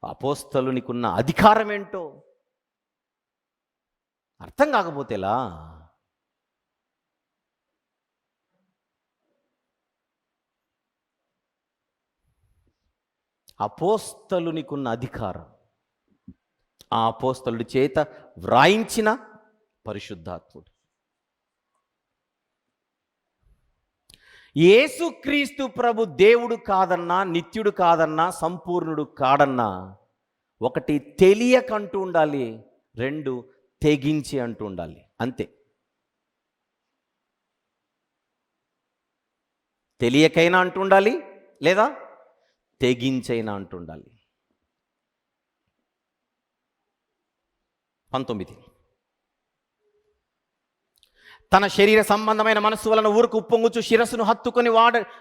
అపోస్తలునికున్న అధికారం ఏంటో అర్థం కాకపోతే ఎలా? అపోస్తలునికున్న అధికారం ఆ అపోస్తలుడి చేత వ్రాయించిన పరిశుద్ధాత్ముడు. యేసుక్రీస్తు ప్రభు దేవుడు కాదన్నా, నిత్యుడు కాదన్నా, సంపూర్ణుడు కాడన్నా, ఒకటి తెలియకంటూ ఉండాలి, 2 తెగించి అంటూ ఉండాలి. అంతే. తెలియకైనా అంటూ ఉండాలి, లేదా తెగించైనా అంటూ ఉండాలి. 19 తన శరీర సంబంధమైన మనస్సు వలన ఊరుకు ఉప్పొంగుచు శిరస్సును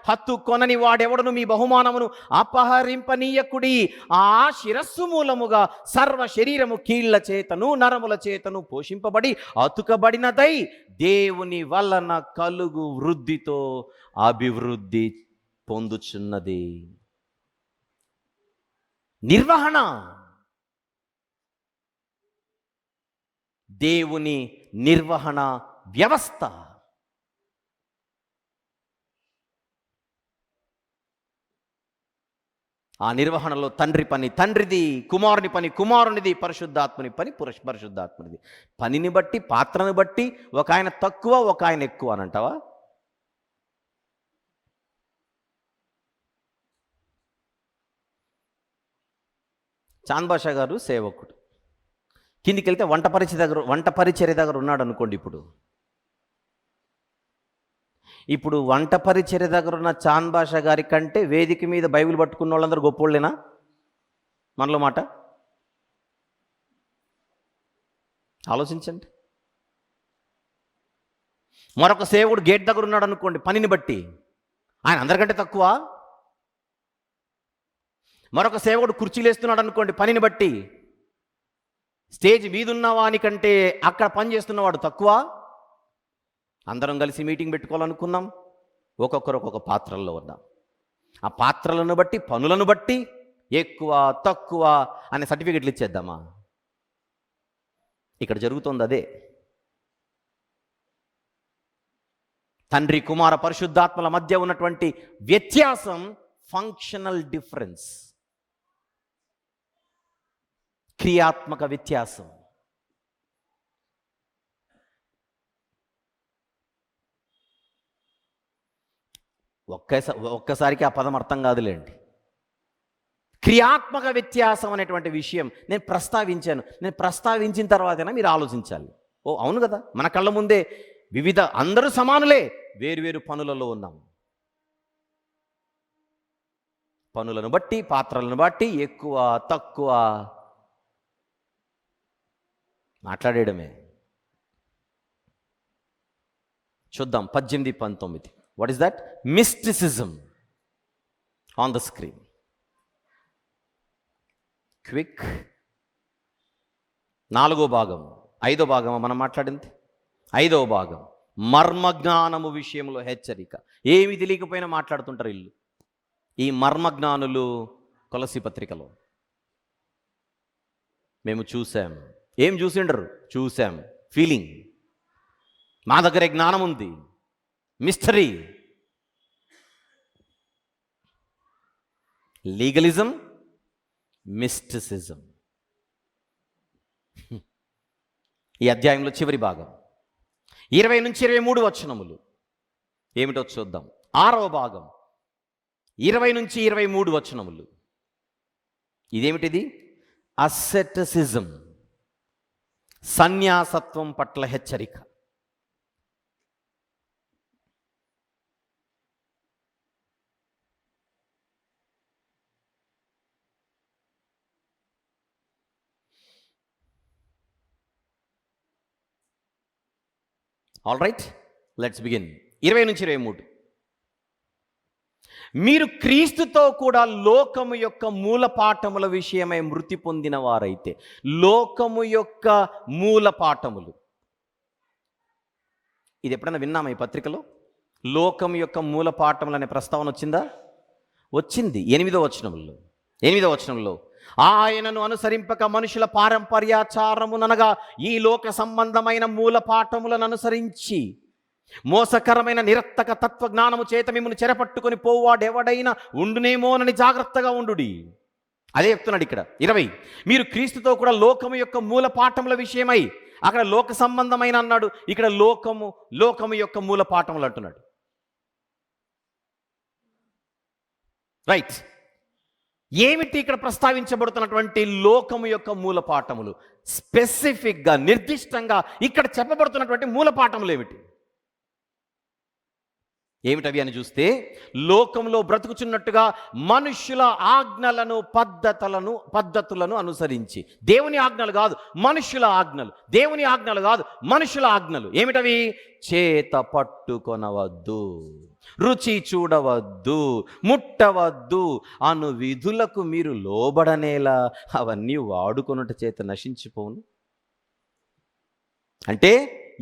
హత్తుకొనని వాడెవడను మీ బహుమానమును అపహరింపనీయకుడి. ఆ శిరస్సు మూలముగా సర్వ శరీరము కీళ్ల చేతను నరముల చేతను పోషింపబడి అతుకబడినదై దేవుని వలన కలుగు వృద్ధితో అభివృద్ధి పొందుచున్నది. నిర్వహణ, దేవుని నిర్వహణ వ్యవస్థ. ఆ నిర్వహణలో తండ్రి పని తండ్రిది, కుమారుని పని కుమారునిది, పరిశుద్ధాత్మని పని పరిశుద్ధాత్మనిది. పనిని బట్టి, పాత్రను బట్టి ఒక ఆయన తక్కువ, ఒక ఆయన ఎక్కువ అని అంటావా? చాంద్ బాషా గారు సేవకుడు, కిందికి వెళ్తే వంట పరిచర్య దగ్గర ఉన్నాడు అనుకోండి. ఇప్పుడు వంట పరిచర్య దగ్గర ఉన్న చాంద్ బాషా గారి కంటే వేదిక మీద బైబిల్ పట్టుకున్న వాళ్ళందరూ గొప్పోళ్ళేనా? మనలో మాట ఆలోచించండి. మరొక సేవకుడు గేట్ దగ్గర ఉన్నాడు అనుకోండి, పనిని బట్టి ఆయన అందరికంటే తక్కువ. మరొక సేవకుడు కుర్చీలు వేస్తున్నాడు అనుకోండి, పనిని బట్టి స్టేజ్ మీదున్న వానికంటే అక్కడ పని చేస్తున్నవాడు తక్కువ. అందరం కలిసి మీటింగ్ పెట్టుకోవాలనుకున్నాం, ఒక్కొక్కరు ఒక్కొక్క పాత్రల్లో ఉన్నాం. ఆ పాత్రలను బట్టి, పనులను బట్టి ఎక్కువ తక్కువ అనే సర్టిఫికెట్లు ఇచ్చేద్దామా? ఇక్కడ జరుగుతుంది అదే. తండ్రి కుమార పరిశుద్ధాత్మల మధ్య ఉన్నటువంటి వ్యత్యాసం ఫంక్షనల్ డిఫరెన్స్, క్రియాత్మక వ్యత్యాసం. ఒక్కసారికి ఆ పదం అర్థం కాదులేండి. క్రియాత్మక వ్యత్యాసం అనేటువంటి విషయం నేను ప్రస్తావించాను. నేను ప్రస్తావించిన తర్వాతైనా మీరు ఆలోచించాలి. ఓ అవును కదా, మన కళ్ళ ముందే అందరూ సమానులే, వేరువేరు పనులలో ఉన్నాం. పనులను బట్టి, పాత్రలను బట్టి ఎక్కువ తక్కువ మాట్లాడేయడమే. చూద్దాం 18-19. What is that? Mysticism on the screen. Quick. 4వ భాగం, 5వ భాగం మనం మాట్లాడింది. 5వ భాగం మర్మజ్ఞానము విషయంలో హెచ్చరిక. ఏమి తెలియకపోయినా మాట్లాడుతుంటారు వీళ్ళు, ఈ మర్మజ్ఞానులు. కొలసి పత్రికలో మేము చూసాం. ఏం చూసిండరు? చూసాం, ఫీలింగ్. మా దగ్గరే జ్ఞానం ఉంది, మిస్టరీ. Legalism, mysticism. ఈ అధ్యాయంలో చివరి భాగం 20-23 వచనములు ఏమిటో చూద్దాం. 6వ భాగం 20-23 వచనములు. ఇదేమిటిది? అసెటిసిజం, సన్యాసత్వం పట్ల హెచ్చరిక. All right, let's begin. 20-23. మీరు క్రీస్తుతో కూడా లోకము యొక్క మూల పాఠముల విషయమై మృతి పొందిన వారైతే. లోకము యొక్క మూల పాఠములు, ఇది ఎప్పుడైనా విన్నామా ఈ పత్రికలో? లోకము యొక్క మూల పాఠములు అనే ప్రస్తావన వచ్చిందా? వచ్చింది. 8వ వచనంలో ఆయనను అనుసరింపక మనుషుల పారంపర్యాచారముననగా ఈ లోక సంబంధమైన మూల పాఠములను అనుసరించి మోసకరమైన నిరర్థక తత్వజ్ఞానము చేత మిమ్మల్ని చెరపట్టుకొని పోవాడెవడైనా ఉండునేమోనని జాగ్రత్తగా ఉండుడి. అదే చెప్తున్నాడు ఇక్కడ. 20, మీరు క్రీస్తుతో కూడా లోకము యొక్క మూల పాఠముల విషయమై. అక్కడ లోక సంబంధమైన అన్నాడు, ఇక్కడ లోకము యొక్క మూల పాఠములు అంటున్నాడు. రైట్. ఏమిటి ఇక్కడ ప్రస్తావించబడుతున్నటువంటి లోకము యొక్క మూల పాఠములు? స్పెసిఫిక్గా, నిర్దిష్టంగా ఇక్కడ చెప్పబడుతున్నటువంటి మూల పాఠములు ఏమిటవి అని చూస్తే, లోకంలో బ్రతుకుచున్నట్టుగా మనుష్యుల ఆజ్ఞలను పద్ధతులను అనుసరించి. దేవుని ఆజ్ఞలు కాదు, మనుష్యుల ఆజ్ఞలు. దేవుని ఆజ్ఞలు కాదు, మనుష్యుల ఆజ్ఞలు. ఏమిటవి? చేత పట్టుకొనవద్దు, రుచి చూడవద్దు, ముట్టవద్దు అను విధులకు మీరు లోబడనేలా అవన్నీ వాడుకొనుట చేత నశించిపోను. అంటే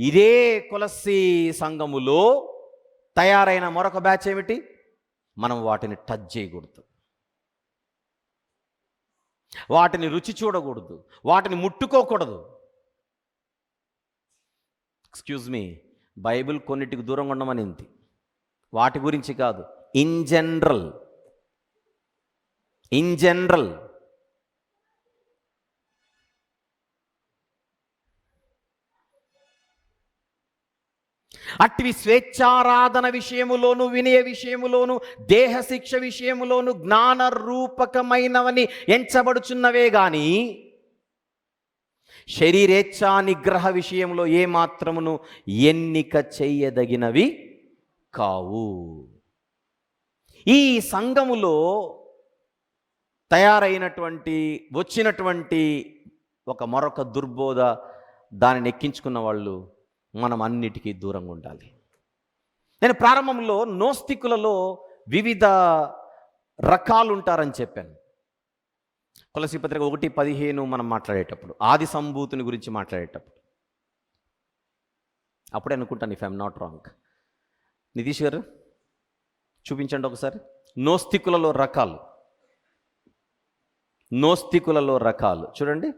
ఇదే కొలస్సీ సంఘములో తయారైన మరొక బ్యాచ్ ఏమిటి? మనం వాటిని టచ్ చేయకూడదు, వాటిని రుచి చూడకూడదు, వాటిని ముట్టుకోకూడదు. ఎక్స్క్యూజ్ మీ, బైబిల్ కొన్నిటికి దూరంగా ఉండమనింది, వాటి గురించి కాదు. ఇన్ జనరల్ అట్టివి స్వేచ్ఛారాధన విషయములోను, వినయ విషయములోను, దేహశిక్ష విషయములోను జ్ఞాన రూపకమైనవని ఎంచబడుచున్నవే గాని శరీరేచ్ఛా నిగ్రహ విషయంలో ఏమాత్రమును ఎన్నిక చెయ్యదగినవి కావు. ఈ సంఘములో వచ్చినటువంటి మరొక దుర్బోధ, దానిని ఎక్కించుకున్న వాళ్ళు మనం అన్నిటికీ దూరంగా ఉండాలి. నేను ప్రారంభంలో నోస్తికులలో వివిధ రకాలు ఉంటారని చెప్పాను. కొలసీ పత్రిక 1:15 మనం మాట్లాడేటప్పుడు, ఆది సంభూతిని గురించి మాట్లాడేటప్పుడు అప్పుడే అనుకుంటాను, if I'm not wrong. Nitish గారు చూపించండి ఒకసారి నోస్తికులలో రకాలు. నోస్తికులలో రకాలు చూడండి.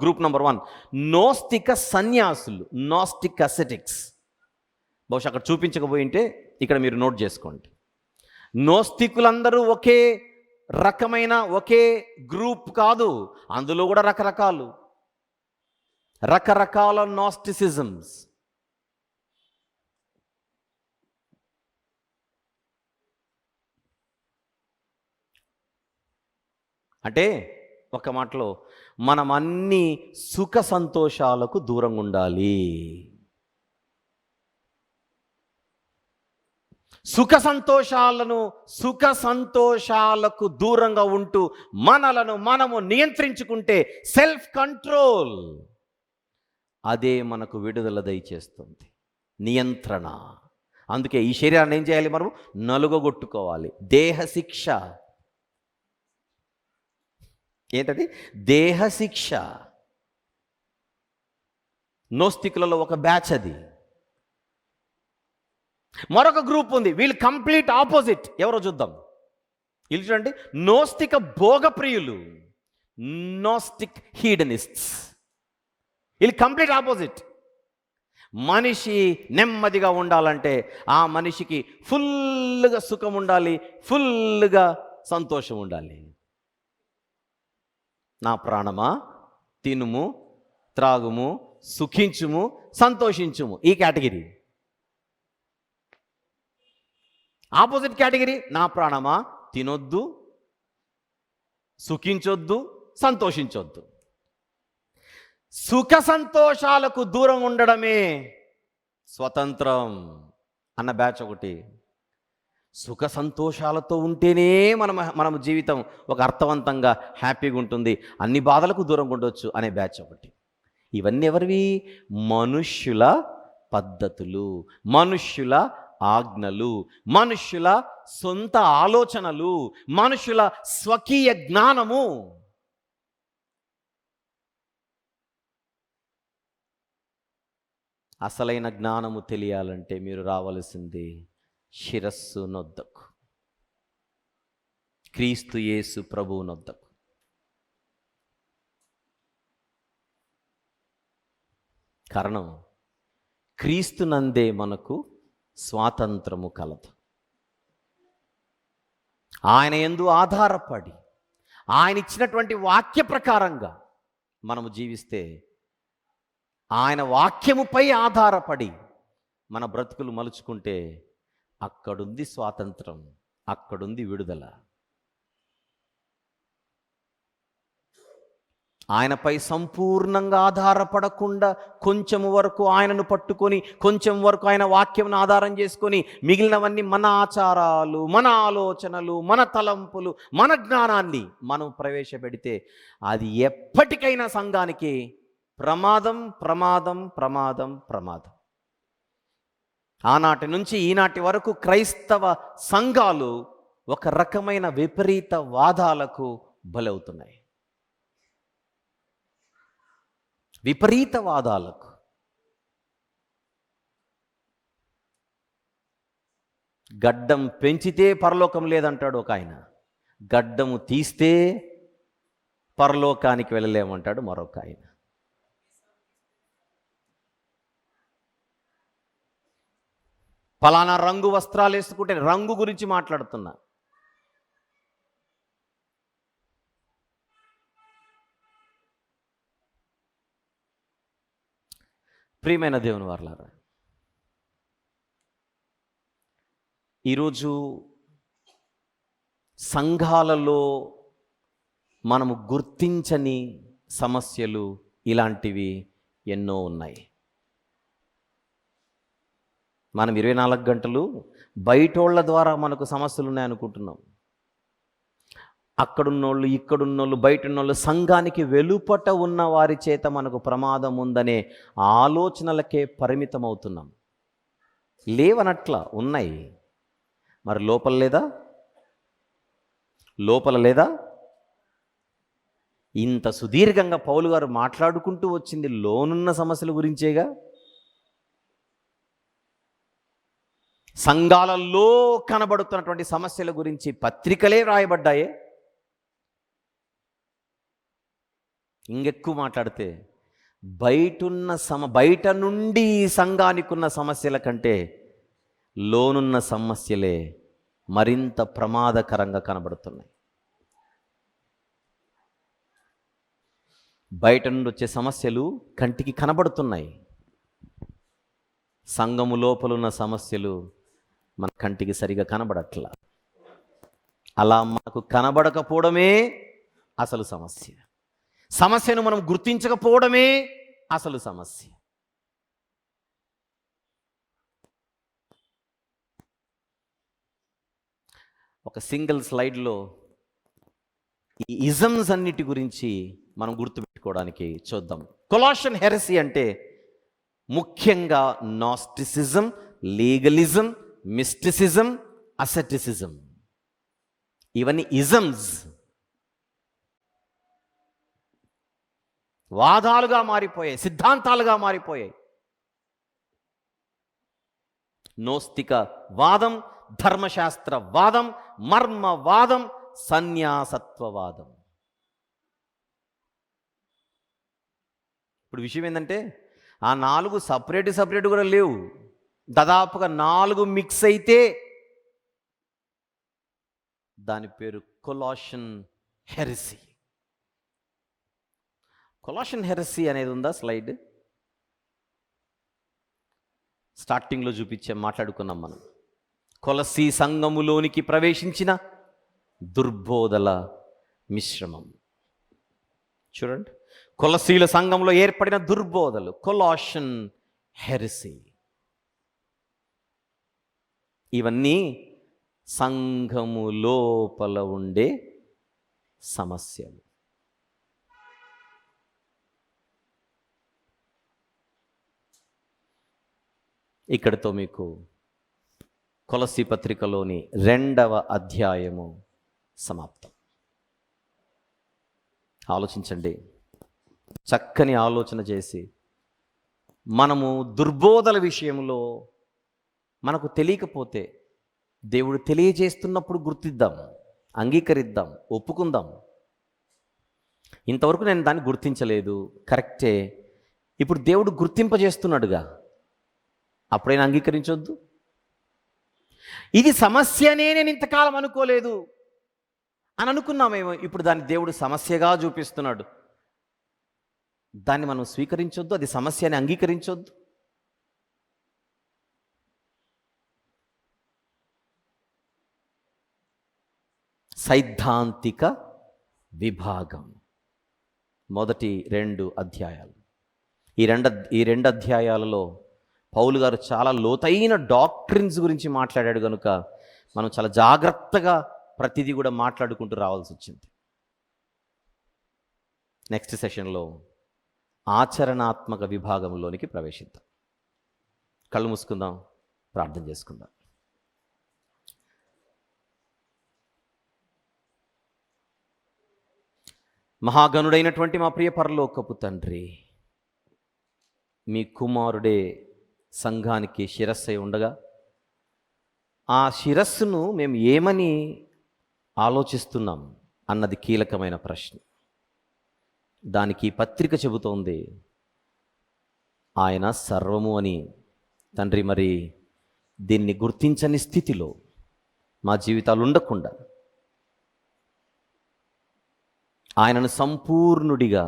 గ్రూప్ నెంబర్ 1 నోస్తిక సన్యాసులు, నాస్టిక్ అసెటిక్స్. బహుశా అక్కడ చూపించకపోయింటే ఇక్కడ మీరు నోట్ చేసుకోండి. నోస్తికులందరూ ఒకే రకమైన ఒకే గ్రూప్ కాదు, అందులో కూడా రకరకాల నాస్టిసిజమ్స్. అంటే ఒక మాటలో మనం అన్ని సుఖ సంతోషాలకు దూరంగా ఉండాలి. సుఖ సంతోషాలకు దూరంగా ఉంటూ మనము నియంత్రించుకుంటే సెల్ఫ్ కంట్రోల్, అదే మనకు విడుదల దయచేస్తుంది, నియంత్రణ. అందుకే ఈ శరీరాన్ని ఏం చేయాలి? మనం నలుగగొట్టుకోవాలి. దేహశిక్ష. ఏంటది? దేహశిక్ష. నోస్తికులలో ఒక బ్యాచ్ అది. మరొక గ్రూప్ ఉంది, వీళ్ళు కంప్లీట్ ఆపోజిట్. ఎవరో చూద్దాం. వీళ్ళు చూడండి, నోస్తిక భోగప్రియులు, నోస్టిక్ హీడనిస్ట్స్. వీళ్ళు కంప్లీట్ ఆపోజిట్. మనిషి నెమ్మదిగా ఉండాలంటే ఆ మనిషికి ఫుల్గా సుఖం ఉండాలి, ఫుల్గా సంతోషం ఉండాలి. నా ప్రాణమా తినుము, త్రాగుము, సుఖించుము, సంతోషించుము. ఈ కేటగిరీ. ఆపోజిట్ కేటగిరీ, నా ప్రాణమా తినొద్దు, సుఖించొద్దు, సంతోషించొద్దు. సుఖ సంతోషాలకు దూరం ఉండడమే స్వతంత్రం అన్న బ్యాచ్ ఒకటి. సుఖ సంతోషాలతో ఉంటేనే మన జీవితం ఒక అర్థవంతంగా హ్యాపీగా ఉంటుంది, అన్ని బాధలకు దూరంగా ఉండొచ్చు అనే బ్యాచ్ ఒకటి. ఇవన్నీ ఎవరివి? మనుష్యుల పద్ధతులు, మనుష్యుల ఆజ్ఞలు, మనుష్యుల సొంత ఆలోచనలు, మనుష్యుల స్వకీయ జ్ఞానము. అసలైన జ్ఞానము తెలియాలంటే మీరు రావలసింది శిరస్సు నొద్దకు, క్రీస్తు యేసు ప్రభువు నొద్దకు. కారణం, క్రీస్తునందే మనకు స్వాతంత్రము కలదు. ఆయన యందు ఆధారపడి ఆయన ఇచ్చినటువంటి వాక్య ప్రకారంగా మనము జీవిస్తే, ఆయన వాక్యముపై ఆధారపడి మన బ్రతుకులు మలుచుకుంటే అక్కడుంది స్వాతంత్రం, అక్కడుంది విడుదల. ఆయనపై సంపూర్ణంగా ఆధారపడకుండా కొంచెం వరకు ఆయనను పట్టుకొని, కొంచెం వరకు ఆయన వాక్యంను ఆధారం చేసుకొని, మిగిలినవన్నీ మన ఆచారాలు, మన ఆలోచనలు, మన తలంపులు, మన జ్ఞానాన్ని మనం ప్రవేశపెడితే అది ఎప్పటికైనా సంఘానికి ప్రమాదం, ప్రమాదం, ప్రమాదం, ప్రమాదం. ఆనాటి నుంచి ఈనాటి వరకు క్రైస్తవ సంఘాలు ఒక రకమైన విపరీత వాదాలకు బలవుతున్నాయి. విపరీత వాదాలకు. గడ్డం పెంచితే పరలోకం లేదంటాడు ఒక ఆయన, గడ్డము తీస్తే పరలోకానికి వెళ్ళలేమంటాడు మరొక ఆయన. ఫలానా రంగు వస్త్రాలు వేసుకుంటే రంగు గురించి మాట్లాడుతున్నా. ప్రియమైన దేవుని వారలారా, ఈరోజు సంఘాలలో మనము గుర్తించని సమస్యలు ఇలాంటివి ఎన్నో ఉన్నాయి. మనం 24 గంటలు బయటోళ్ళ ద్వారా మనకు సమస్యలు ఉన్నాయనుకుంటున్నాం. అక్కడున్నోళ్ళు, ఇక్కడున్నోళ్ళు, బయటున్నోళ్ళు, సంఘానికి వెలుపట ఉన్న వారి చేత మనకు ప్రమాదం ఉందనే ఆలోచనలకే పరిమితమవుతున్నాం. లేవనట్లా ఉన్నాయి, మరి లోపల లేదా? లోపల లేదా? ఇంత సుదీర్ఘంగా పౌలు గారు మాట్లాడుకుంటూ వచ్చింది లోనున్న సమస్యల గురించేగా. సంఘాలలో కనబడుతున్నటువంటి సమస్యల గురించి పత్రికలే రాయబడ్డాయే. ఇంకెక్కువ మాట్లాడితే బయట నుండి సంఘానికి ఉన్న సమస్యల కంటే లోనున్న సమస్యలే మరింత ప్రమాదకరంగా కనబడుతున్నాయి. బయట నుండి వచ్చే సమస్యలు కంటికి కనబడుతున్నాయి, సంఘము లోపలున్న సమస్యలు మన కంటికి సరిగా కనబడట్లా. అలా మనకు కనబడకపోవడమే అసలు సమస్య. సమస్యను మనం గుర్తించకపోవడమే అసలు సమస్య. ఒక సింగిల్ స్లైడ్లో ఈ ఇజమ్స్ అన్నిటి గురించి మనం గుర్తుపెట్టుకోవడానికి చూద్దాం. కొలాషన్ హెరసీ అంటే ముఖ్యంగా నాస్టిసిజం, లీగలిజం, మిస్టిసిజం, అసెటిసిజం, ఇవన్నీ ఇజమ్స్, వాదాలుగా మారిపోయాయి, సిద్ధాంతాలుగా మారిపోయాయి. నోస్తిక వాదం, ధర్మశాస్త్ర వాదం, మర్మవాదం, సన్యాసత్వవాదం. ఇప్పుడు విషయం ఏంటంటే ఆ 4 సపరేట్ కూడా లేవు, దాదాపుగా 4 మిక్స్ అయితే దాని పేరు కొలాషన్ హెరసీ. కొలాషన్ హెరసీ అనేది ఉందా స్లైడ్? స్టార్టింగ్లో మాట్లాడుకున్నాం మనం. కొలసీ సంఘములోనికి ప్రవేశించిన దుర్బోధల మిశ్రమం. చూడండి, కొలసీల సంఘంలో ఏర్పడిన దుర్బోధలు, కొలాషన్ హెరసీ. ఇవన్నీ సంఘము లోపల ఉండే సమస్యలు. ఇక్కడితో మీకు కొలసీ పత్రికలోని 2వ అధ్యాయము సమాప్తం. ఆలోచించండి, చక్కని ఆలోచన చేసి మనము దుర్బోధల విషయంలో మనకు తెలియకపోతే దేవుడు తెలియజేస్తున్నప్పుడు గుర్తిద్దాం, అంగీకరిద్దాం, ఒప్పుకుందాం. ఇంతవరకు నేను దాన్ని గుర్తించలేదు, కరెక్టే, ఇప్పుడు దేవుడు గుర్తింపజేస్తున్నాడుగా, అప్పుడైనా అంగీకరించొద్దు. ఇది సమస్యనే నేను ఇంతకాలం అనుకోలేదు అని అనుకున్నామేమో, ఇప్పుడు దాన్ని దేవుడు సమస్యగా చూపిస్తున్నాడు. దాన్ని మనం స్వీకరించొద్దు, అది సమస్య అని అంగీకరించొద్దు. సైద్ధాంతిక విభాగం మొదటి 2 అధ్యాయాలు. ఈ రెండు అధ్యాయాలలో పౌలు గారు చాలా లోతైన డాక్ట్రిన్స్ గురించి మాట్లాడాడు కనుక మనం చాలా జాగ్రత్తగా ప్రతిదీ కూడా మాట్లాడుకుంటూ రావాల్సి వచ్చింది. నెక్స్ట్ సెషన్లో ఆచరణాత్మక విభాగంలోనికి ప్రవేశిద్దాం. కళ్ళు మూసుకుందాం, ప్రార్థన చేసుకుందాం. మహాగణుడైనటువంటి మా ప్రియ పరలోకపు తండ్రి, మీ కుమారుడే సంఘానికి శిరస్సై ఉండగా ఆ శిరస్సును మేము ఏమని ఆలోచిస్తున్నాం అన్నది కీలకమైన ప్రశ్న. దానికి పత్రిక చెబుతోంది ఆయన సర్వము అని. తండ్రి, మరి దీన్ని గుర్తించని స్థితిలో మా జీవితాలు ఉండకుండా ఆయనను సంపూర్ణుడిగా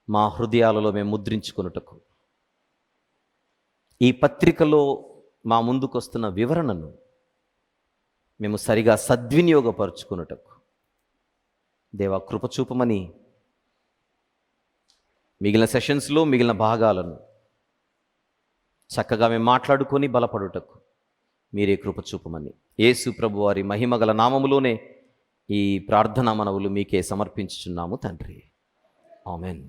మా హృదయాలలో మేము ముద్రించుకొనుటకు ఈ పత్రికలో మా ముందుకు వస్తున్న వివరణను మేము సరిగా సద్వినియోగపరుచుకున్నటకు దేవా కృప చూపమని, మిగిలిన సెషన్స్లో మిగిలిన భాగాలను చక్కగా మేము మాట్లాడుకొని బలపడుటకు మీరే కృప చూపమని యేసు ప్రభు వారి మహిమగల నామములోనే ఈ ప్రార్థనా మనవులు మీకే సమర్పించుచున్నాము తండ్రి. ఆమెన్.